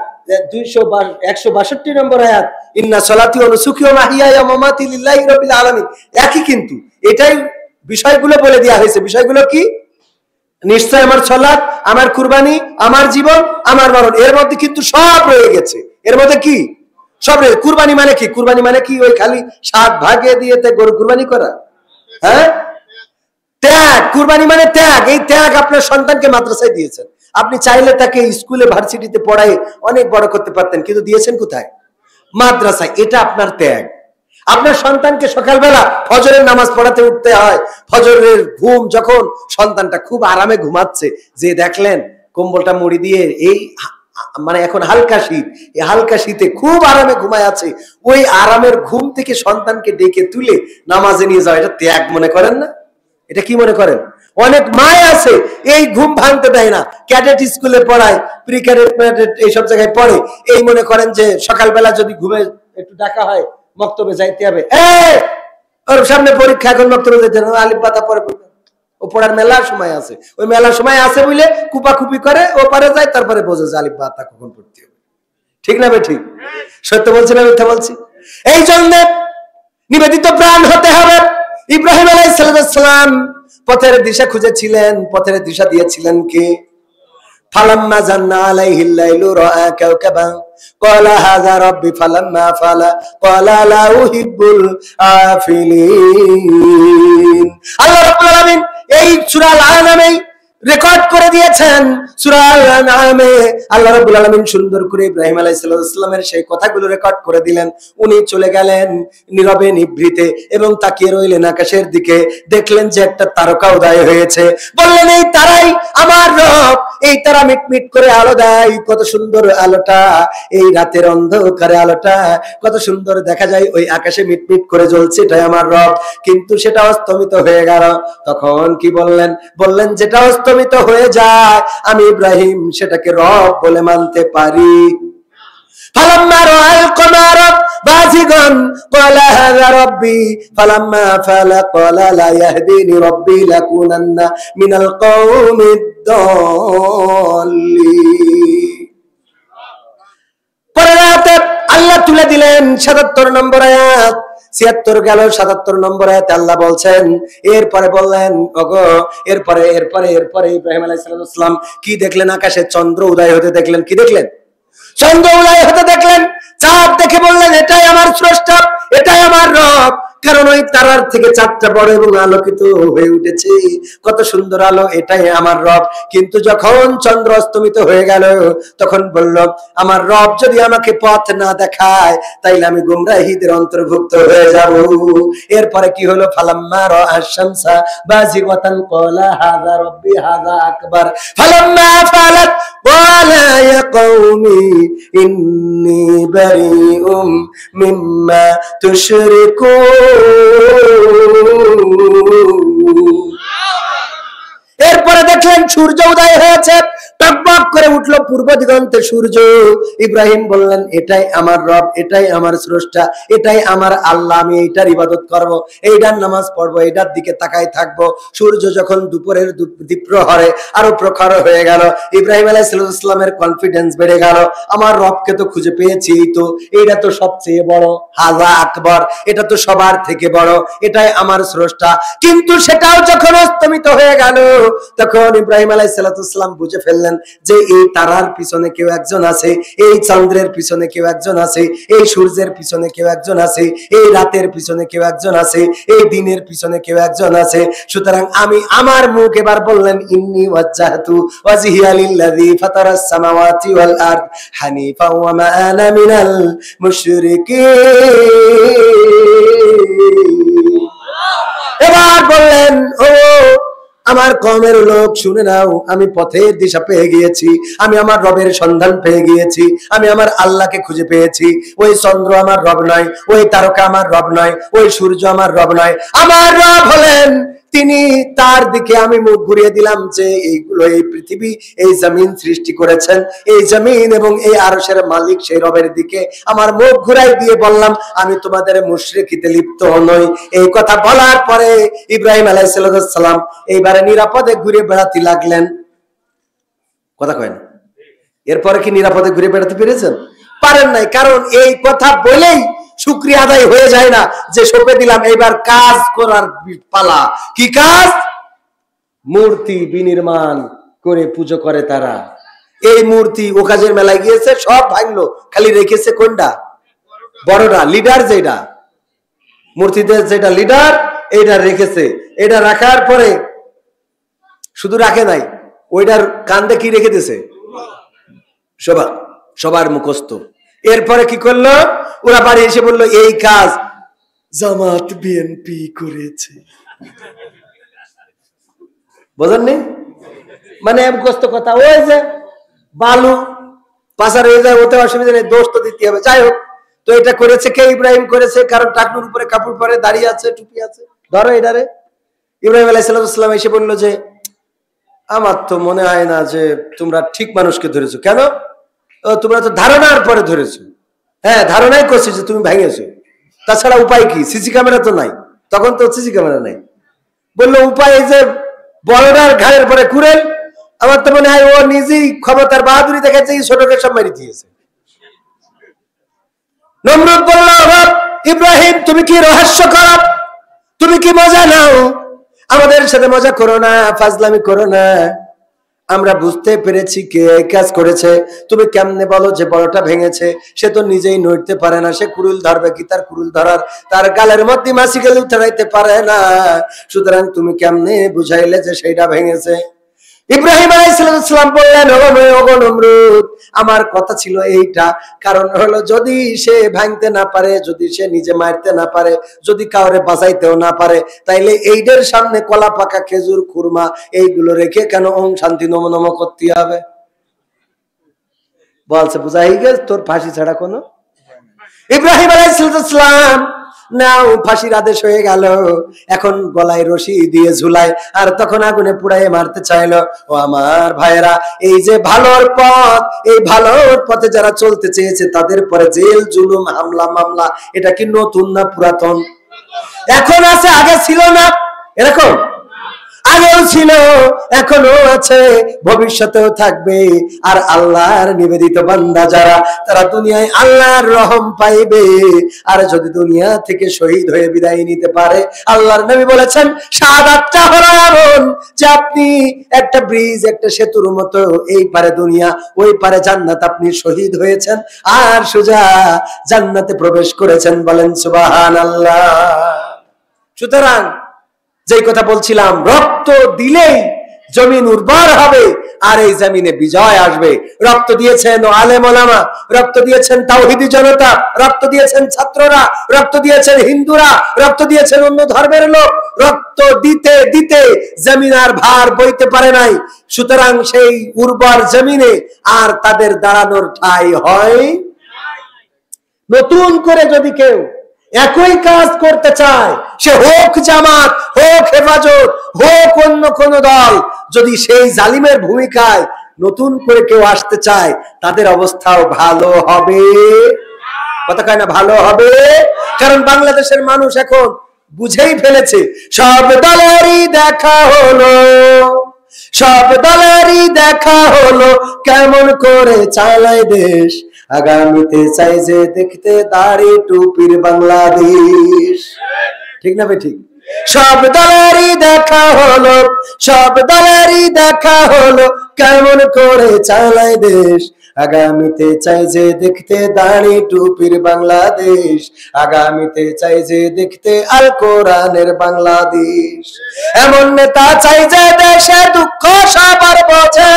A: 162 নম্বর আয়াত, ইন্না সলাতি ওয়া নুসুকি ওয়া মাহইয়ায়া ওয়া মামাতি লিল্লাহি রাব্বিল আলামিন। একই, কিন্তু এটাই বিষয়গুলো বলে দেওয়া হয়েছে। বিষয়গুলো কি? নিশ্চয় আমার সালাত, আমার কুরবানি, আমার জীবন, আমার মরণ, এর মধ্যে কিন্তু সব রয়ে গেছে। এর মধ্যে কি সব রয়ে? কুরবানি মানে কি? কুরবানি মানে কি ওই খালি 7 ভাগে দিয়ে গরু কুরবানি করা? হ্যাঁ, ত্যাগ। কুরবানি মানে ত্যাগ। এই ত্যাগ আপনার সন্তানকে মাদ্রাসায় দিয়েছেন। আপনি চাইলে তাকে স্কুলে ভার্সিটিতে পড়াই অনেক বড় করতে পারতেন, কিন্তু দিয়েছেন কোথায়? মাদ্রাসায়। এটা আপনার ত্যাগ। আপনার সন্তানকে সকালবেলা ফজরের নামাজ পড়াতে উঠতে হয়, ফজরের ঘুম যখন সন্তানটা খুব আরামে ঘুমাচ্ছে, যে দেখলেন কম্বলটা মুড়ি দিয়ে, এই মানে এখন হালকা শীত, এই হালকা শীতে খুব আরামে ঘুমায় আছে, ওই আরামের ঘুম থেকে সন্তানকে ডেকে তুলে নামাজে নিয়ে যাওয়া, এটা ত্যাগ মনে করেন না? এটা কি মনে করেন? অনেক মায় আছে এই ঘুম ভাঙতে দেয় না, ক্যাডেট স্কুলে পড়ায়, প্রি ক্যাডেট এইসব জায়গায় পড়ে, এই মনে করেন যে সকালবেলা যদি ঘুমে একটু ডাকা হয় মক্তবে যাইতে হবে, ওর সামনে পরীক্ষা, এখন মক্তবে যাইতে হবে, আলিফ বাতা পরে ও পড়ার মেলা সময় আছে, ওই মেলা সময় আছে বলে কুপাকুপি করে ও পারে যায়, তারপরে বোঝে যে আলিফ বাতা কখন পড়তে হবে। ঠিক না ভাই? ঠিক সত্য বলছি না মিথ্যা বলছি? এই জন্য নিবেদিত প্রাণ হতে হবে। ইব্রাহিম আলাইহিস সালাম পথের দিশা খুঁজেছিলেন, পথের দিশা দিয়েছিলেন কে? ফালাম্মা জান্না আলাইহিল লাইলু রাআ কাওকাবা ক্বালা হাযা রাব্বি ফালাম্মা ফালা ক্বালা লা উহিব্বুল আফিলিন। আল্লাহ রাব্বুল আলামিন এই সূরা আল-আনামে রেকর্ড করে দিয়েছেন। সূরা আল-আনামে আল্লাহ রাব্বুল আলামিন সুন্দর করে ইব্রাহিম আলাইহিস সালামের সেই কথাগুলো রেকর্ড করে দিলেন। উনি চলে গেলেন নীরবে নিভৃতে এবং তাকিয়ে রইলেন আকাশের দিকে। দেখলেন যে একটা তারকা উদয় হয়েছে। বললেন, এই তারাই আমার রব। এই তারা মিটমিট করে আলো দেয়, কত সুন্দর আলোটা, এই রাতের অন্ধকারে আলোটা কত সুন্দর দেখা যায়, ওই আকাশে মিটমিট করে জ্বলছে, এটাই আমার রব। কিন্তু সেটা অস্তমিত হয়ে গেল। তখন কি বললেন? বললেন, যেটা অস্তমিত হয়ে যায় আমি ইব্রাহিম সেটাকে রব বলে মানতে পারি। ফালাম্মা রাআল কমারা বাযিগান ক্বালা হাযা রাব্বি ফালাম্মা ফালা ক্বালা লা ইয়াহদিনি রাব্বি লাকুনান্না মিনাল কওমিদ দাল্লিন। পরের আয়াতে আল্লাহ তুলে দিলেন ৭৭ নম্বর আয়াত। ৭৬ গেল, ৭৭ নম্বর আয়াতে আল্লাহ বলছেন, এরপরে বললেন, ওগো এরপরে ইব্রাহিম আলাইহিস সালাম কি দেখলেন? আকাশে চন্দ্র উদয় হতে দেখলেন। কি দেখলেন? চন্দ্র উদয় হতে দেখলেন। চাঁদ দেখে বললেন, এটাই আমার স্রষ্টা, এটাই আমার রব। কারণ ওই তারার থেকে চাঁদটা বড় এবং আলোকিত হয়ে উঠেছে, কত সুন্দর আলো, এটাই আমার রব। কিন্তু যখন চন্দ্র অস্তমিত হয়ে গেল তখন বলল, আমার রব যদি আমাকে পথ না দেখায় তাইলে আমি গুমরাহীদের অন্তর্ভুক্ত হয়ে যাব। এরপরে কি হলো? ফালাম্মা রাআশ শামসা বাযিগাতান ক্বালা হাযা রাব্বি হাযা আকবার ফালাম্মা ফালাত ক্বালা ইয়া কওমি ইন্নী বারিউম মিম্মা তুশরিকুন। এরপরে দেখলেন সূর্য উদয় হয়েছে, টকবক করে উঠলো পূর্ব দিগন্তে সূর্য। ইব্রাহিম বললেন, এটাই আমার রব, এটাই আমার স্রষ্টা, এটাই আমার আল্লাহ, আমি এইটার ইবাদত করব, এইটার নামাজ পড়বো, এইটার দিকে তাকাই থাকবো। সূর্য যখন দুপুরের দ্বীপ্রহরে আরো প্রখর হয়ে গেল, ইব্রাহিম আলাইহিস সালামের কনফিডেন্স বেড়ে গেল, আমার রবকে তো খুঁজে পেয়েছি, তো এইটা তো সবচেয়ে বড়, হাযা আকবার, এটা তো সবার থেকে বড়, এটাই আমার স্রষ্টা। কিন্তু সেটাও যখন অস্তমিত হয়ে গেল তখন ইব্রাহিম আলাইহিস সালাম বুঝে ফেললেন যে এই তারার পিছনে কেউ একজন আছে, এই চন্দ্রের পিছনে কেউ একজন আছে, এই সূর্যের পিছনে কেউ একজন আছে, এই রাতের পিছনে কেউ একজন আছে, এই দিনের পিছনে কেউ একজন আছে। সুতরাং আমি আমার মুখ এবার বললেন, ইন্নী ওয়াজ্জাহতু ওয়াজহিয়া লিল্লাযী ফাতারাস সামাওয়াতি ওয়াল আরদ হানিফা ওয়া মা আনা মিনাল মুশরিকিন। এবার বললেন, ও আমার কওমের লোক শুনে নাও, আমি পথের দিশা পেয়ে গিয়েছি, আমি আমার রবের সন্ধান পেয়ে গিয়েছি, আমি আমার আল্লাহকে খুঁজে পেয়েছি। ওই চন্দ্র আমার রব নয়, ওই তারকা আমার রব নয়, ওই সূর্য আমার রব নয়, আমার রব হলেন তিনি। তার দিকে আমি মুখ ঘুরিয়ে দিলাম যে এইগুলো, এই পৃথিবী, এই জমিন সৃষ্টি করেছেন, এই জমিন এবং এই আরশের মালিক সেই রবের দিকে আমার মুখ ঘুরাই দিয়ে বললাম, আমি তোমাদের মুশরিকিতে লিপ্ত নই। এই কথা বলার পরে ইব্রাহিম আলাইহিস সালাম এইবারে নিরাপদে ঘুরে বেড়াতে লাগলেন। কথা কয় না? এরপরে কি নিরাপদে ঘুরে বেড়াতে পেরেছেন? পারেন নাই। কারণ এই কথা বলেই শুকরিয়া আদায় হয়ে যায় না যে সঁপে দিলাম, এইবার কাজ করার পালা। কি কাজ? মূর্তি বিনির্মাণ করে পুজো করে তারা। এই মূর্তি ও কাজের মেলায় গিয়েছে, সব ভাঙলো, খালি রেখেছে কোনটা? বড়টা, লিডার যেটা, মূর্তিদের যেটা লিডার, এইটা রেখেছে। এটা রাখার পরে শুধু রাখে নাই, ওইটার কান্দে কি রেখে দিয়েছে? সবার মুখস্থ। এরপরে কি করলো? ওরা বাড়ি এসে বললো, এই কাজ জামাত বিএনপি করেছে। বোঝেননি? মানে মুখস্থ কথা। ওই যে বালু পাচার হয়ে যায়, ওতে অসুবিধা নেই, দোষ তো দিতে হবে। যাই হোক, তো এটা করেছে কে? ইব্রাহিম করেছে। কারণ টাকনুর উপরে কাপড় পরে দাঁড়িয়ে আছে, টুপি আছে, ধরো এটারে। ইব্রাহিম আলাইহিস সালাম এসে বললো যে, আমার তো মনে হয় না যে তোমরা ঠিক মানুষকে ধরেছো। কেন? তোমরা তো ধারণার পরে ধরেছো। হ্যাঁ, ধারণাই করছি যে তুমি ভেঙেছো। তাছাড়া উপায় কি? সিসি ক্যামেরা তো নাই, তখন তো সিসি ক্যামেরা নাই। বললো উপায় যে বড়টার ঘাড়ের পরে কুড়েল। আমার তো মনে হয় ও নিজেই ক্ষমতার বাহাদুরি দেখাচ্ছে, ছোটকে সব মারি দিয়েছে। নমরুদ বলল, ইব্রাহিম তুমি কি রহস্য করো, তুমি কি মজা নাও, আমাদের সাথে মজা করো না, ফাজলামি করো না, আমরা বুঝতে পেরেছি কে কাজ করেছে। তুমি কেমনে বলো যে বড়টা ভেঙেছে? সে তো নিজেই নড়তে পারে না, সে কুড়ুল ধরবে কি? তার কুড়ুল ধরার তার গালের মধ্যে মাছি গেলে উঠাইতে পারে না, সুতরাং তুমি কেমনে বুঝাইলে যে সেটা ভেঙেছে? ইব্রাহিম আলাইহিস সালাম বললেন, ওগো নমরুদ, আমার কথা ছিল এইটা, কারণ হলো যদি সে ভাঙতে না পারে, যদি সে নিজে মারতে না পারে, যদি কাউরে বাঁচাইতেও না পারে, তাইলে এইটার সামনে কলা পাকা খেজুর খুরমা এইগুলো রেখে কেন ওম শান্তি নম নম করতে হবে? বলছে বুঝাই গেছে তোর ফাঁসি ছাড়া কোনো। ইব্রাহিম আলাইহিস সালাম নাও, ফাঁসির আদেশ হয়ে গেল। এখন গলায় রশি দিয়ে ঝুলায়, আর তখন আগুনে পুড়াইয়ে মারতে চাইলো। ও আমার ভাইয়েরা, এই যে ভালোর পথ, এই ভালোর পথে যারা চলতে চেয়েছে তাদের পরে জেল জুলুম হামলা মামলা, এটা কি নতুন না পুরাতন? এখন আছে, আগে ছিল না এরকম? আগেও ছিল, এখনো আছে, ভবিষ্যতেও থাকবে। আর আল্লাহর নিবেদিত বান্দা যারা, তারা দুনিয়ায় আল্লাহর রহম পাইবে। আর যদি দুনিয়া থেকে শহীদ হয়ে বিদায় নিতে পারে, আল্লাহর নবী বলেছেন শাহাদাতটা হলো এমন যে আপনি একটা ব্রিজ, একটা সেতুর মতো, এই পারে দুনিয়া, ওই পারে জান্নাত, আপনি শহীদ হয়েছেন আর সোজা জান্নাতে প্রবেশ করেছেন। বলেন সুবহানাল্লাহ। সুতরাং যেই কথা বলছিলাম, রক্ত দিলেই জমিন উর্বর হবে আর এই জমিনে বিজয় আসবে। রক্ত দিয়েছেন আলেম ওলামা, রক্ত দিয়েছেন তাওহীদি জনতা, রক্ত দিয়েছেন ছাত্ররা, রক্ত দিয়েছেন হিন্দুরা, রক্ত দিয়েছেন অন্য ধর্মের লোক। রক্ত দিতে দিতে জমিন আর ভার বইতে পারে নাই। সুতরাং সেই উর্বর জমিনে আর তাদের দাঁড়ানোর ঠাঁই হয়। নতুন করে যদি কেউ একই কাজ করতে চায়, সে হোক জামাত, হোক হেফাজত, হোক অন্য কোন দল, যদি সেই জালিমের ভূমিকায় নতুন করে কেউ আসতে চায়, তাদের অবস্থাও ভালো হবে। কথা কয় না ভালো হবে? কারণ বাংলাদেশের মানুষ এখন বুঝেই ফেলেছে, সব দলেরই দেখা হলো, সব দলেরই দেখা হলো, কেমন করে চালায় দেশ, আগামীতে চাই যে দেখতে দাড়ি টুপির বাংলাদেশ। ঠিক না ভাই? ঠিক। সব দলেরই দেখা হলো, সব দলেরই দেখা হলো, কেমন করে চালায় দেশ, আগামীতে চাই যে দেখতে দাড়ি টুপির বাংলাদেশ, আগামীতে চাই যে দেখতে আল কোরআনের বাংলাদেশ। এমন নেতা চাই যে দেশে দুঃখ সবার বোঝে,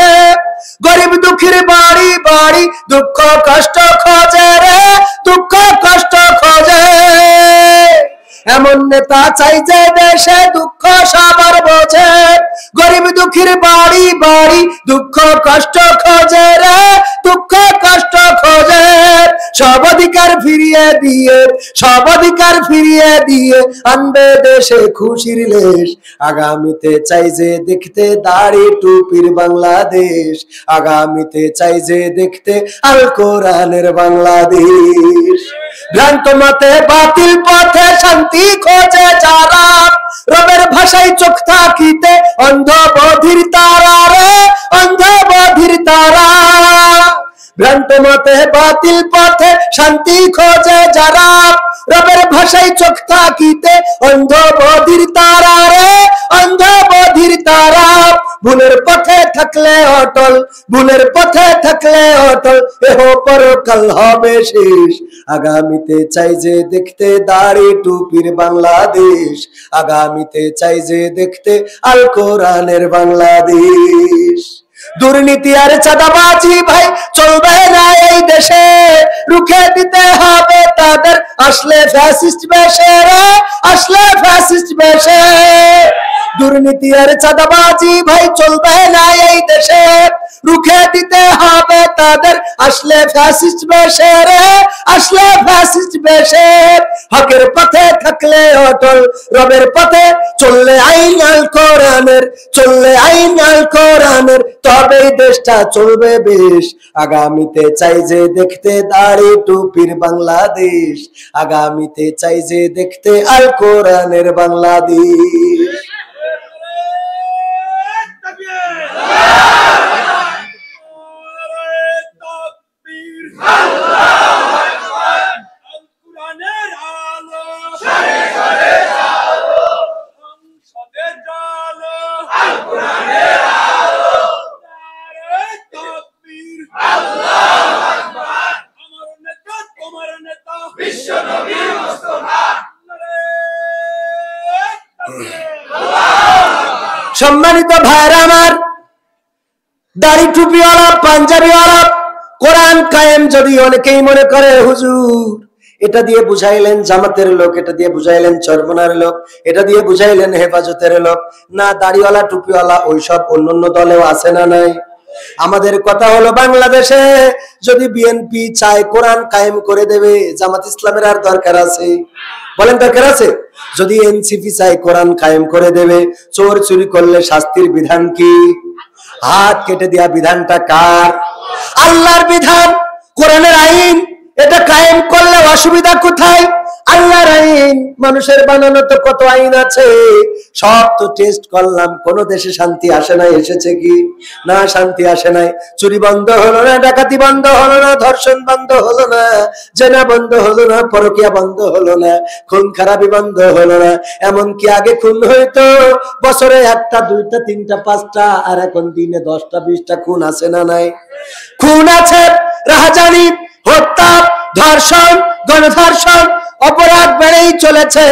A: গরিব দুঃখীর বাড়ি বাড়ি দুঃখ কষ্ট খোঁজে রে, দুঃখ কষ্ট খোঁজে। এমন নেতা চাই যে দেশে দুঃখ সবার বোঝে, গরিব দুঃখীর বাড়ি বাড়ি দুঃখ কষ্ট খোঁজে রে, দুঃখ কষ্ট খোঁজে। সব অধিকার ফিরিয়ে দিয়ে, সব অধিকার ফিরিয়ে দিয়ে আনবে দেশে খুশির লেশ, আগামীতে চাই যে দেখতে দাড়ি টুপির বাংলাদেশ, আগামীতে চাই যে দেখতে আল কোরআনের বাংলাদেশ। ভ্রান্ত মতে বাতিল পথে শান্তি খোঁজে যারা, রবের ভাষায় চোখ থাকিতে অন্ধ বধির তারা রে, অন্ধ বধির তারা। ভ্রান্ত মতে বাতিল পথে শান্তি খোঁজে যারা, রবের ভাষায় চোখ থাকিতে অন্ধ বধির তারা রে, অন্ধ বধির তারা। ভুলের পথে থাকলে অটল, ভুলের পথে থাকলে অটল, এহ পরকাল হবে শেষ, আগামীতে চাই যে দেখতে দাড়ি টুপির বাংলাদেশ, আগামীতে চাই যে দেখতে আল কোরআনের বাংলাদেশ। দুর্নীতি আর চাঁদাবাজি ভাই চলবে না এই দেশে, রুখে দিতে হবে তাদের আসলে ফ্যাসিস্ট বেশে রে, আসলে ফ্যাসিস্ট বেশে। দুর্নীতি আর চাঁদাবাজি ভাই চলবে না এই দেশে, রুখে দিতে হবে তাদের আসলে ফ্যাসিস্ট বেশে রে, আসলে ফ্যাসিস্ট বেশে। হকের পথে থাকলে অটল, রবের পথে চললে আইন আল কোরআনের, চললে আইন আল কোরআনের, তবেই দেশটা চলবে বেশ। আগামীতে চাই যে দেখতে দাড়ি টুপির বাংলাদেশ, আগামীতে চাই যে দেখতে আল কোরআনের বাংলাদেশ। সম্মানিত ভাইরা আমার, দাড়ি টুপিওয়ালা পাঞ্জাবিওয়ালা কোরআন কায়েম যদি অনেকেই মনে করে হুজুর এটা দিয়ে বুঝাইলেন জামাতের লোক, এটা দিয়ে বুঝাইলেন চরমনার লোক, এটা দিয়ে বুঝাইলেন হেফাজতের লোক, না দাড়িওয়ালা টুপিওয়ালা ওইসব অন্যান্য দলেও আছে না নাই? আমাদের কথা হলো বাংলাদেশে যদি বিএনপি চায় কোরআন কায়েম করে দেবে, জামাত ইসলামের আর দরকার আছে? বলেন দরকার আছে? যদি এনসিপি চায় কোরআন কায়েম করে দেবে, চোর চুরি করলে শাস্তির বিধান কি? হাত কেটে দেয়া বিধানটা কার? আল্লাহর বিধান, কোরআনের আইন, এটা কায়েম করলে অসুবিধা কোথায়? আল্লাহর আইন, মানুষের বানানো তো কত আইন আছে, সব তো টেস্ট করলাম, কোন দেশে শান্তি আসে নাই। এসেছে কি না? শান্তি আসে নাই। চুরি বন্ধ হলো না, ডাকাতি বন্ধ হলো না, ধর্ষণ বন্ধ হলো না, জেনা বন্ধ হলো না, পরকিয়া বন্ধ হলো না, খুন খারাপি বন্ধ হলো না। এমনকি আগে খুন হইতো বছরে 1টা 2টা 3টা 5টা, আর এখন দিনে 10টা 20টা খুন আছে না নাই? খুন আছে, রাহাজানি, হত্যা, ধর্ষণ, গণধর্ষণ, অপরাধ বেড়েই চলেছে।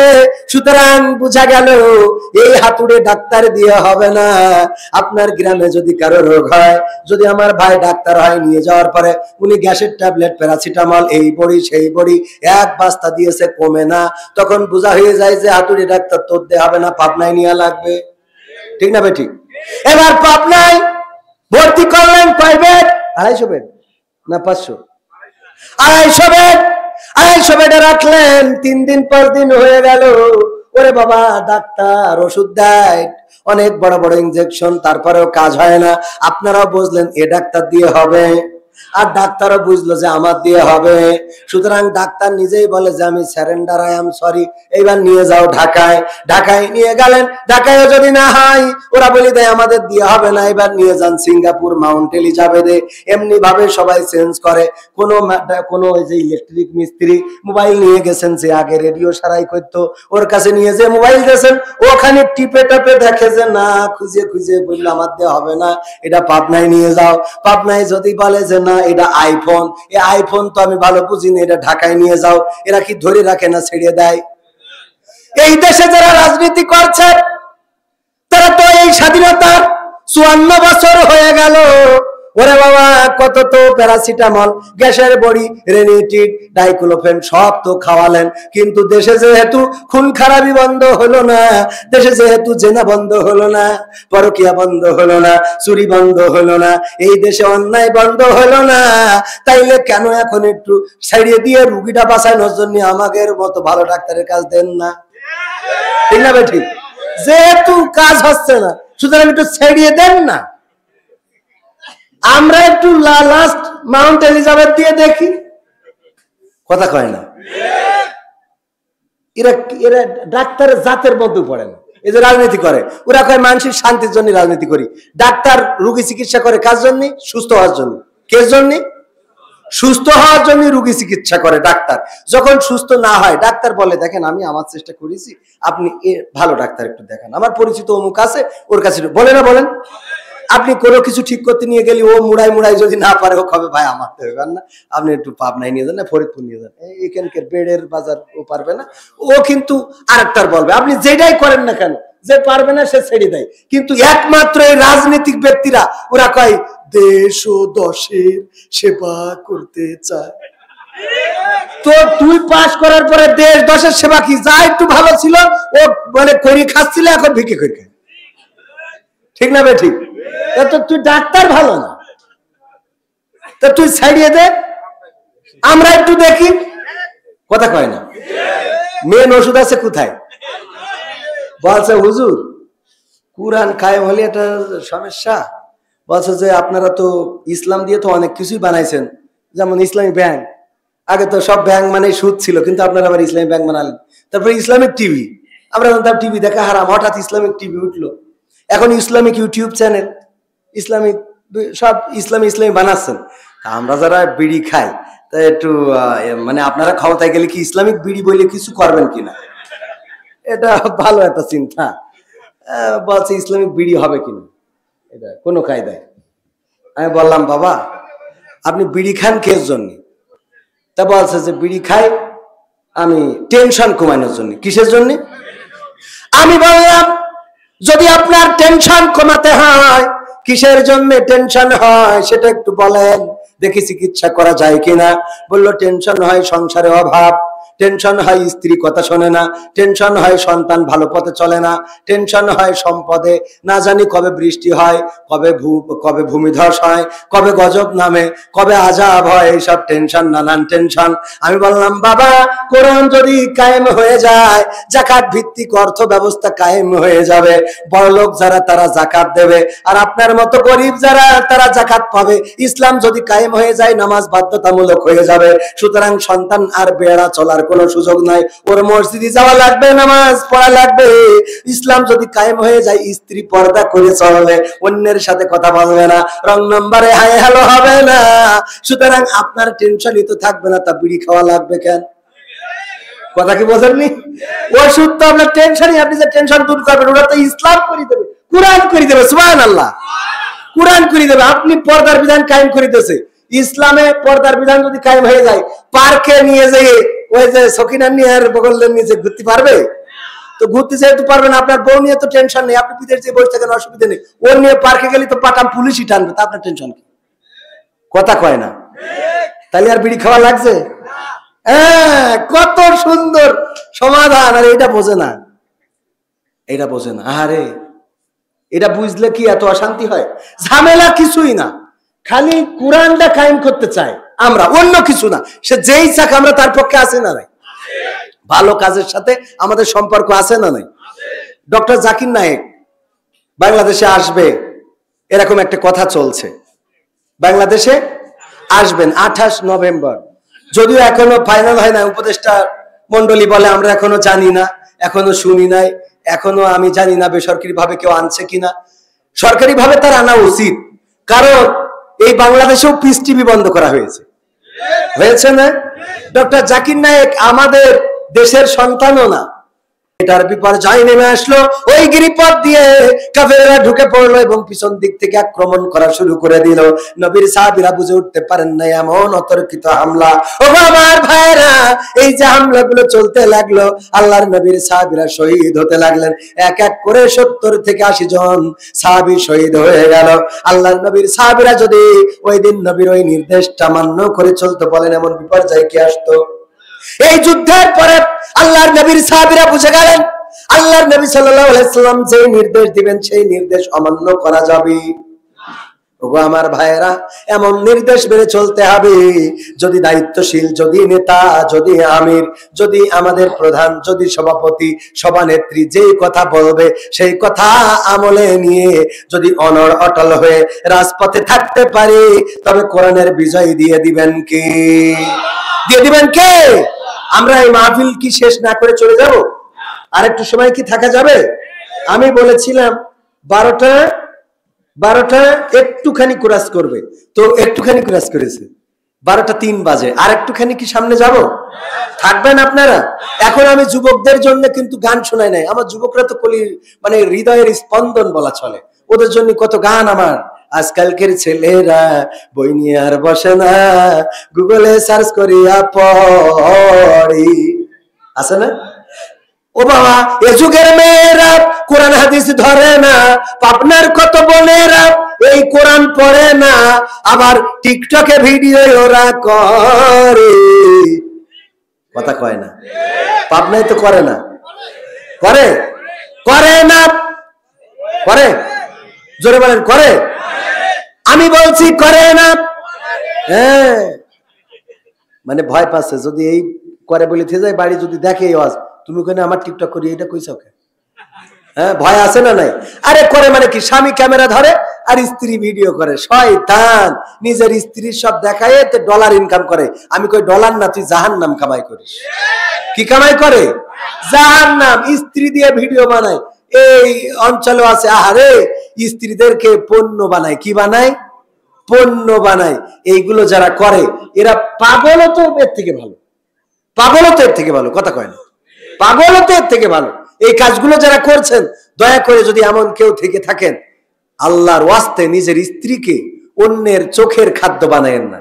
A: সুতরাং বোঝা গেল এই হাতুড়ে ডাক্তার দিয়ে হবে না। আপনার গ্রামে যদি কারো রোগ হয়, যদি আমার ভাই ডাক্তার হয়, নিয়ে যাওয়ার পরে উনি গ্যাসের ট্যাবলেট, প্যারাসিটামল, এই বড়ি সেই বড়ি 1 বস্তা দিয়েছে, কমে না, তখন বোঝা হয়ে যায় যে হাতুড়ি ডাক্তার তোর দিয়ে হবে না, পাবনায় নিয়ে লাগবে। ঠিক না বেঠিক? এবার পাবনায় ভর্তি করলেন কয় বেড? 250 বেড না 500? 250 বেড। 250 বেডে রাখলেন, 3 দিন 5 দিন হয়ে গেল। ওরে বাবা, ডাক্তার ওষুধ দেয়, অনেক বড় বড় ইনজেকশন, তারপরেও কাজ হয় না। আপনারাও বুঝলেন এ ডাক্তার দিয়ে হবে, আর ডাক্তারও বুঝলো যে আমার দিয়ে হবে। সুতরাং ডাক্তার নিজেই বলে যে আমি সারেন্ডার, আই এম সরি, এইবার নিয়ে যাও ঢাকায়। ঢাকায় নিয়ে গেলেন, ঢাকায়ও যদি না হয় ওরা বলি দেয় আমাদের দিয়ে হবে না, এবার নিয়ে যান সিঙ্গাপুর, মাউন্ট এলিজাবেথে। এমনি ভাবে সবাই চেঞ্জ করে। কোনো ওই যে ইলেকট্রিক মিস্ত্রি মোবাইল নিয়ে গেছেন, যে আগে রেডিও সারাই করতো, ওর কাছে নিয়ে যে মোবাইল দিয়েছেন, ওখানে টিপে টাপে দেখে যে না, খুঁজে খুঁজে বললো আমার দিয়ে হবে না, এটা পাবনায় নিয়ে যাও। পাবনায় যদি বলে যে না এটা আইফোন, এই আইফোন তো আমি ভালো বুঝি না, এটা ঢাকায় নিয়ে যাও, এরা কি ধরে রাখে না ছেড়ে দেয়? এই দেশে যারা রাজনীতি করছে তারা তো এই স্বাধীনতার 54 বছর হয়ে গেল, ওরে বাবা কত তো প্যারাসিটামল, গ্যাসের বড়ি, রেনিটিড, ডাইক্লোফেন সব তো খাওয়ালেন, কিন্তু দেশে যেহেতু খুন খারাপি বন্ধ হলো না, দেশে যেহেতু জেনা বন্ধ হলো না, পরকিয়া বন্ধ হলো না, চুরি বন্ধ হলো না, এই দেশে অন্যায় বন্ধ হলো না, তাইলে কেন এখন একটু ছাড়িয়ে দিয়ে রুগীটা বাঁচানোর জন্য আমাদের মতো ভালো ডাক্তারের কাজ দেন না? ঠিক না বেঠিক? যেহেতু কাজ হচ্ছে না, সুতরাং একটু ছাড়িয়ে দেন না। আমরা একটু লাস্ট মাউন্ট এলিজাবেথ দিয়ে দেখি, কথা কয় না। এরা এরা ডাক্তারের জাতের মধ্যে পড়ে না, এই যে রাজনীতি করে, ওরা কয় মানসিক শান্তির জন্য রাজনীতি করি। ডাক্তার রোগী চিকিৎসা করে কার জন্য? সুস্থ হওয়ার জন্য। কে জন্য? সুস্থ হওয়ার জন্য রোগী চিকিৎসা করে ডাক্তার। যখন সুস্থ না হয় ডাক্তার বলে দেখেন আমি আমার চেষ্টা করেছি, আপনি ভালো ডাক্তার একটু দেখান, আমার পরিচিত অমুক আছে, ওর কাছে বলে না বলেন। আপনি কোনো কিছু ঠিক করতে নিয়ে গেলে ও মুড়াই মুড়াই যদি না পারে, ও কবে ভাই আমার তো ব্যাপার না, আপনি একটু পাবনায় নিয়ে যান না, ফরিদপুর নিয়ে যান, এখানকার বেডের বাজার ও পারবে না, ও কিন্তু আরেকটার বলবে। আপনি যেটাই করেন না কেন, যে পারবে না সে ছেড়ে দেয়। কিন্তু একমাত্র এই রাজনৈতিক ব্যক্তিরা ওরা কয় দেশ ও দশের সেবা করতে চায়। তো তুই পাস করার পরে দেশ দশের সেবা কি? যা একটু ভালো ছিল ও মানে করি খাচ্ছিল, এখন ভিক্ষে করে খায়। ঠিক না বে ঠিক? তো তুই ডাক্তার ভালো না, তা তুই ছাড়িয়ে দে, আমরা একটু দেখি। কথা কয় না? মেন ওষুধ আছে কোথায়? বলছে হুজুর কুরআন কায়েম হলে এটা সমস্যা। বলছে যে আপনারা তো ইসলাম দিয়ে তো অনেক কিছুই বানাইছেন, যেমন ইসলামী ব্যাংক। আগে তো সব ব্যাংক মানে সুদ ছিল, কিন্তু আপনারা আবার ইসলামী ব্যাংক বানালেন। তারপরে ইসলামিক টিভি, আমরা জানতাম টিভি দেখা হারাম, হঠাৎ ইসলামিক টিভি উঠলো। এখন ইসলামিক ইউটিউব চ্যানেল, ইসলামিক সব ইসলামী বানাচ্ছেন। আমরা যারা বিড়ি খাই তা একটু মানে আপনারা ক্ষমতায় গেলে কি ইসলামিক বিড়ি বলে কিছু করবেন কিনা, এটা ভালো একটা চিন্তা। বলছে ইসলামিক বিড়ি হবে কিনা এটা কোনো কায়দায়। আমি বললাম বাবা আপনি বিড়ি খান কের জন্য? তা বলছে যে বিড়ি খাই আমি টেনশন কমানোর জন্য। কিসের জন্য? আমি বললাম যদি আপনার টেনশন কমাতে হয়, কিসের জন্য টেনশন হয় সেটা একটু বলেন, দেখি চিকিৎসা করা যায় কিনা। বললো টেনশন হয় সংসারে অভাব, টেনশন হয় স্ত্রী কথা শোনে না, টেনশন হয় সন্তান ভালো পথে চলে না, টেনশন হয় সম্পদে না জানি কবে বৃষ্টি হয়, কবে ভূমিধস হয়, কবে গজব নামে, কবে আযাব হয়, এইসব টেনশন, নানান টেনশন। আমি বললাম বাবা কোরআন যদি কায়েম হয়ে যায়, যাকাত ভিত্তিক অর্থ ব্যবস্থা কায়েম হয়ে যাবে, বড়লোক যারা তারা যাকাত দেবে, আর আপনার মতো গরিব যারা তারা যাকাত পাবে। ইসলাম যদি কায়েম হয়ে যায় নামাজ বাধ্যতামূলক হয়ে যাবে, সুতরাং সন্তান আর বেড়া চলার কোনো সুযোগ নাই, ওর মসজিদে যাওয়া লাগবে, নামাজ পড়া লাগবে। ইসলাম যদি কায়েম হয়ে যায় স্ত্রী পর্দা করে চলবে, অন্যের সাথে কথা বলবে না, রং নম্বরে হাই হ্যালো হবে না, সুতরাং আপনার টেনশনই তো থাকবে না, তা বিড়ি খাওয়া লাগবে কেন? কথা কি বোঝেননি? ওষুধ তো আপনার টেনশনই, আপনি যে টেনশন দূর করবেন ওটা তো ইসলাম করে দেবে, কুরআন করে দেবে। সুবহানাল্লাহ, কুরআন করে দেবে। আপনি পর্দার বিধান কায়েম করে দিয়েছে, ইসলামে পর্দার বিধান যদি কায়েম হয়ে যায়, পার্কে নিয়ে যেয়ে ওই যে সকিনা নিয়ার বগলের নিচে ঘুরতে পারবে? তো ঘুরতে যেহেতু পারবেন, আপনার বউ নিয়ে তো টেনশন নেই, আপনি বিদেশ যে বসে থাকেন অসুবিধা নেই, ওর নিয়ে পার্কে গেলে তো পাঠান পুলিশই টানবে, তা আপনার টেনশন কি? কথা কয় না? তাহলে আর বিড়ি খাওয়া লাগছে? হ্যাঁ, কত সুন্দর সমাধান। আর এটা বোঝে না, এটা বোঝে না। আরে এটা বুঝলে কি এত অশান্তি হয়? ঝামেলা কিছুই না, খালি কোরআনটা কায়েম করতে চায় আমরা, অন্য কিছু না। সে যেই চাক আমরা তার পক্ষে আছে না নাই? ভালো কাজের সাথে আমাদের সম্পর্ক আছে না নাই? ডক্টর জাকির নায়েক বাংলাদেশে আসবে এরকম একটা কথা চলছে, বাংলাদেশে আসবেন 28 নভেম্বর। যদিও এখনো ফাইনাল হয় না, উপদেষ্টা মন্ডলী বলে আমরা এখনো জানি না, এখনো শুনি নাই, এখনো আমি জানি না বেসরকারি ভাবে কেউ আনছে কিনা। সরকারি ভাবে তার আনা উচিত, কারণ এই বাংলাদেশেও পিস টিভি বন্ধ করা হয়েছে, হয়েছে না? ডক্টর জাকির নায়েক আমাদের দেশের সন্তানও না, এটার বিপর্যয় নেমে আসলো। ওই গিরিপথ দিয়ে কাফেররা ঢুকে পড়লো এবং পিছন দিক থেকে আক্রমণ করা শুরু করে দিল। নবীর সাহাবীরা বুঝে উঠতে পারেন না, এমন অতর্কিত হামলা। ও আমার ভাইরা, এই যে হামলাগুলো চলতে লাগলো, আল্লাহর নবীর সাহাবীরা শহীদ হতে লাগলেন। এক এক করে 70 থেকে 80 জন সাহাবী শহীদ হয়ে গেল। আল্লাহর নবীর সাহাবীরা যদি ওই দিন নবীর ওই নির্দেশটা মান্য করে চলতে বলেন, এমন বিপর্যয় কি আসতো? এই যুদ্ধের পরে আল্লাহর নবীর সাহাবীরা বুঝে গেলেন আল্লাহর নবী সাল্লাল্লাহু আলাইহি সাল্লাম যে নির্দেশ দিবেন সেই নির্দেশ অমান্য করা যাবে। ওগো আমার ভাইয়েরা, এমন নির্দেশ মেনে চলতে হবে। যদি দায়িত্বশীল, যদি নেতা, যদি আমির, যদি আমাদের প্রধান, যদি সভাপতি, সভানেত্রী যেই কথা বলবে সেই কথা আমলে নিয়ে যদি অনড় অটল হয়ে রাজপথে থাকতে পারি, তবে কোরআনের বিজয় দিয়ে দিবেন কে? দিয়ে দিবেন কে? আমরা এই মাহফিল কি শেষ না করে চলে যাব? আর একটু সময় কি থাকা যাবে? আমি বলেছিলাম 12টা একটুখানি ক্রস করবে, তো একটুখানি ক্রস করেছে, 12টা 3 বাজে। আর একটুখানি কি সামনে যাব? থাকবেন আপনারা? এখন আমি যুবকদের জন্য কিন্তু গান শোনাই নাই, আমার যুবকরা তো মানে হৃদয়ের স্পন্দন বলা চলে, ওদের জন্য কত গান আমার। আজকালকের ছেলেরা বই নিয়ে আর বসে না, গুগলে সার্চ করিয়া পড়ি, আছে না? ও বাবা, এ যুগের মেয়েরা কোরআন হাদিস ধরে না, পাবনার কত বোনেরা এই কোরআন পড়ে না, আবার টিকটকে ভিডিও ওরা করে। কথা কয় না? পাবনায় তো করে না, করে না, করে জোরে বলেন করে? আমি বলছি করে না। হ্যাঁ, মানে ভয় পাচ্ছে যদি এই করে বলে থেকে যায় বাড়ি যদি দেখে এই আওয়াজ, তুমি ওখানে আমার টিকটক করি এটা কইছ ওকে? হ্যাঁ, ভয় আছে না নাই? আরে করে মানে কি, স্বামী ক্যামেরা ধরে আর স্ত্রী ভিডিও করে। শয়তান নিজের স্ত্রীর সব দেখায় তে ডলার ইনকাম করে। আমি কই ডলার না, তুই জাহান্নাম কামাই করিস। কি কামাই করে? জাহান্নাম। স্ত্রী দিয়ে ভিডিও বানায়। এই অঞ্চলে আছে, আহারে স্ত্রীদেরকে পণ্য বানায়। কি বানায়? পণ্য বানায়। এইগুলো যারা করে এরা পাগলও তো এর থেকে ভালো, পাগলও তো এর থেকে ভালো, কথা কয় না, পাগলও তো এর থেকে ভালো। এই কাজগুলো যারা করছেন, দয়া করে যদি এমন কেউ থেকে থাকেন, আল্লাহর ওয়াস্তে নিজের স্ত্রীকে অন্যের চোখের খাদ্য বানায়েন না।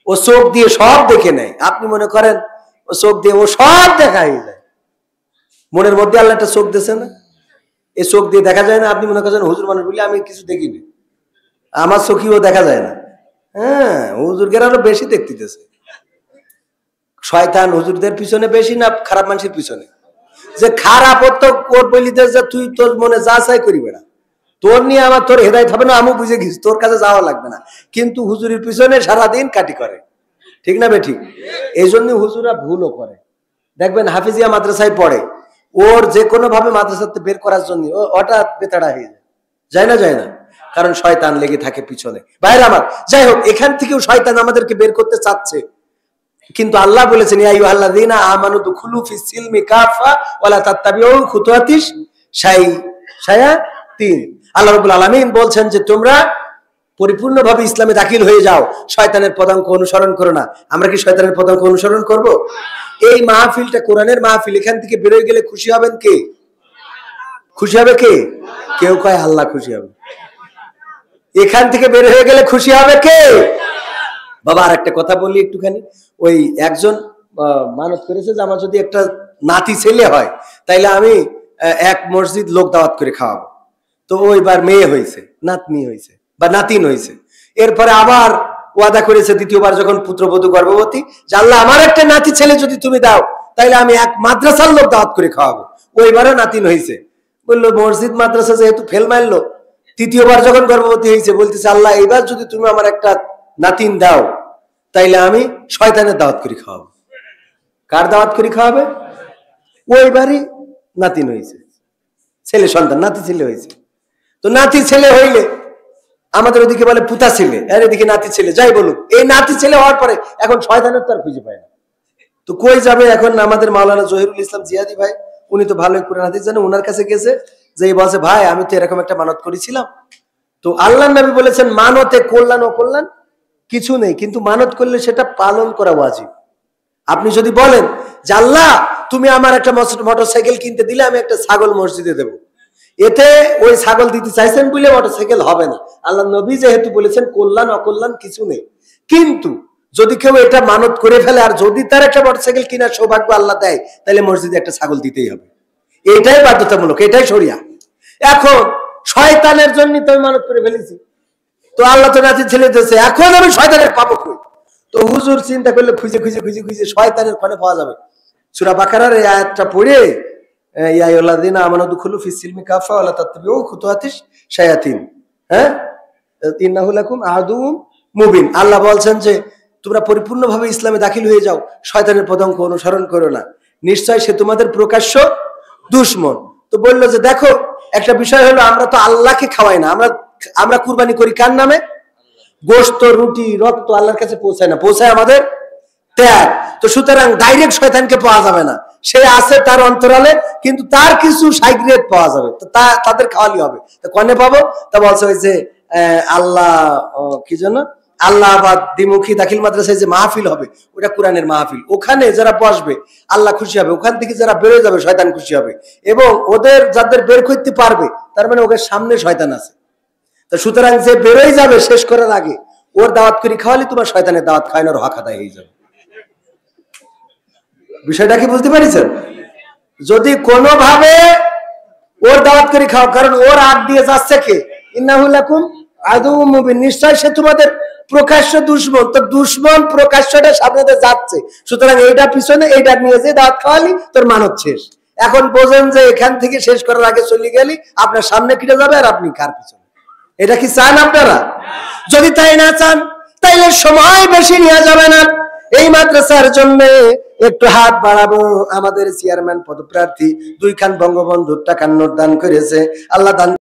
A: ও চোখ দিয়ে সব দেখে নেয়। আপনি মনে করেন ও চোখ দিয়ে ও সব দেখা হয়ে যায়। মনের মধ্যে আল্লাহ একটা চোখ দিয়েছে না, এই চোখ দিয়ে দেখা যায় না। আপনি মনে করেন হুজুর মানুষ বলে আমি কিছু দেখিনি, আমার চোখেও দেখা যায় না। হ্যাঁ, হুজুরকে আরো বেশি দেখতেছে। শয়তান হুজুরদের পিছনে বেশি না খারাপ মানুষের পিছনে? যে খারাপ তো ওর বলি যে তুই তোর মনে যা চাই করিবে না, তোর নিয়ে আমার তোর হেদায়েত হবে না, আমি বুঝে গেছি, তোর কাছে যাওয়া লাগবে না। কিন্তু হুজুরের পিছনে সারাদিন কাটি করে, ঠিক না বে ঠিক? এই জন্য হুজুরা ভুলও করে। দেখবেন হাফিজিয়া মাদ্রাসায় পড়ে, ওর যে কোনো ভাবে মাদ্রাসাতে বের করার জন্য ও হঠাৎ বেতাড়া হয়ে যায়। যায় না? যায় না? কারণ শয়তান লেগে থাকে পিছনে। বাইরে আমার যাই হোক, এখান থেকেও শয়তান আমাদেরকে বের করতে চাচ্ছে, কিন্তু আল্লাহ বলেছেন ইয়া আইয়ুহাল্লাযীনা আমানু দুখুলু ফিস সিলমি কাফা ওয়ালা তাত্তাবিউ খুতুওয়াতিশ শায়াতিন। আল্লাহ রাব্বুল আলামিন বলছেন যে তোমরা পরিপূর্ণভাবে ইসলামে দাখিল হয়ে যাও, শয়তানের পদাঙ্ক অনুসরণ করো না। আমরা কি শয়তানের পদাঙ্ক অনুসরণ করব? এই মাহফিলটা কোরআনের মাহফিল, এখান থেকে বের হয়ে গেলে খুশি হবেন কে? খুশি হবে কে? কেউ কয় আল্লাহ খুশি হবে। এখান থেকে বের হয়ে গেলে খুশি হবে কে? বাবা আর একটা কথা বলি একটুখানি। ওই একজন মানত করেছে যে আমার যদি একটা নাতি ছেলে হয় তাইলে আমি এক মসজিদ লোক দাওয়াত করে খাওয়াবো। তো ওইবার মেয়ে হয়েছে, নাতনি হয়েছে বা নাতিন হয়েছে। এরপরে আবার ওয়াদা করেছে দ্বিতীয়বার যখন পুত্রবধূ গর্ভবতী, যে আল্লাহ আমার একটা নাতি ছেলে যদি তুমি দাও তাইলে আমি এক মাদ্রাসার লোক দাওয়াত করে খাওয়াবো। ওইবারও নাতিন হয়েছে। বললো মসজিদ মাদ্রাসা যেহেতু ফেল মারলো, তৃতীয়বার যখন গর্ভবতী হয়েছে বলতেছে আল্লাহ এইবার যদি তুমি আমার একটা নাতিন দাও তাইলে আমি শয়তানের দাওয়াত করে খাওয়াবো। কার দাওয়াত করে খাওয়াবে? ওইবারই নাতিন হয়েছে, ছেলে সন্তান, নাতি ছেলে হয়েছে। তো নাতি ছেলে হইলে আমাদের ওদিকে বলে পুতা ছেলে, আর এদিকে নাতি ছেলে। যাই বলুক, এই নাতি ছেলে হওয়ার পরে এখন শয়তানের তো আর খুঁজে পায় না। তো কই যাবে এখন? আমাদের মাওলানা জহিরুল ইসলাম জিয়াদি ভাই, উনি তো ভালোই কোরআন হাদিস জানে, ওনার কাছে গেছে, যে বলছে ভাই আমি তো এরকম একটা মানত করেছিলাম। তো আল্লাহর নবী বলেছেন মানতে কল্যাণ অকল্যাণ কিছু নেই, কিন্তু মানত করলে সেটা পালন করা ওয়াজিব। আপনি যদি বলেন যে আল্লাহ তুমি আমার একটা মোটরসাইকেল কিনতে দিলে আমি একটা ছাগল মসজিদে দেব, এতে ওই ছাগল দিতে চাইছেন বলে মোটরসাইকেল হবে না। আল্লাহ নবী যেহেতু বলেছেন কল্যাণ অকল্যাণ কিছু নেই, কিন্তু যদি কেউ এটা মানত করে ফেলে আর যদি তার একটা মোটরসাইকেল কেনার সৌভাগ্য আল্লাহ দেয় তাহলে মসজিদে একটা ছাগল দিতেই হবে। এটাই বাধ্যতামূলক, এটাই শরিয়া। এখন শয়তানের জন্য তো আমি মানত করে ফেলেছি, তো আল্লাহ তো নাতি ছেলে দিয়েছে, এখন আমি শয়তানের পাবো কই? তো হুজুর চিন্তা করলে খুঁজে খুঁজে খুঁজে খুঁজে শয়তানের ক্ষণে পাওয়া যাবে। সূরা বাকারার এই আয়াতটা পড়ে ইয়া আইয়ুহাল্লাযীনা আমানু দুখুলু ফিস সিলমি কাফা ওয়ালা তাত্তাবিউ খুতুওয়াতিশ শায়াতিন, হ্যাঁ, ইন্নাহু লাকুম আদুউম মুবিন। আল্লাহ বলছেন যে তোমরা পরিপূর্ণভাবে ইসলামে দাখিল হয়ে যাও, শয়তানের পদাঙ্ক অনুসরণ করো না, নিশ্চয় সে তোমাদের প্রকাশ্য দুশমন। তো বললো যে দেখো একটা বিষয় হলো আমরা তো আল্লাহকে খাওয়াই না, আমরা কুরবানি করি কার নামে? গোশত, রুটি, রক্ত আল্লাহর কাছে পৌঁছায় না, পৌঁছায় আমাদের ত্যাগ। তো সুতরাং ডাইরেক্ট শয়তানকে পাওয়া যাবে না, সে আছে তার অন্তরালে, কিন্তু তার কিছু সাইগ্রেট পাওয়া যাবে, তো তাদের খাওয়ালি হবে। তো কনে পাবো? তা বলছে ওই যে আল্লাহ কি জন্য আল্লাহাবাদ দ্বিমুখী দাখিল মাদ্রাসায় যে মাহফিল হবে ওটা কোরআনের মাহফিল, ওখানে যারা বসবে আল্লাহ খুশি হবে, ওখান থেকে যারা বেরোয় যাবে শয়তান খুশি হবে, এবং ওদের যাদের বের করতে পারবে তার মানে ওদের সামনে শয়তান আছে। তো সুতরাং যে বেরোয় যাবে শেষ করার আগে ওর দাওয়াত করে খাওয়ালে তোমার শয়তানের দাওয়াত খাওয়ানোর হক আদায় হয়ে যাবে। বিষয়টা কি বুঝতে পারছেন? যদি কোনোভাবে ওর দাওয়াত করে খাও, কারণ ওর আগ দিয়ে যাচ্ছে কে? ইন্নাহু লাকুম আদুউম মুবিন, নিশ্চয় সে তোমাদের প্রকাশ্য দুশমন। তো দুশমন প্রকাশ্যটা সামনে যাচ্ছে, সুতরাং এইটা পিছনে এইটা নিয়ে যে দাওয়াত খাওয়ালি তোর মানত শেষ। এখন বোঝেন যে এখান থেকে শেষ করার আগে চলে গেলি আপনার সামনে কেটে যাবে আর আপনি কার পিছনে। এটা কি চান আপনারা? যদি তাই না চান তাইলে সময় বেশি নেওয়া যাবে না। এই মাদ্রাসার জন্য একটু হাত বাড়াবো। আমাদের চেয়ারম্যান পদপ্রার্থী 2 খান বঙ্গবন্ধুর টাকার নোট দান করেছে, আল্লাহ দান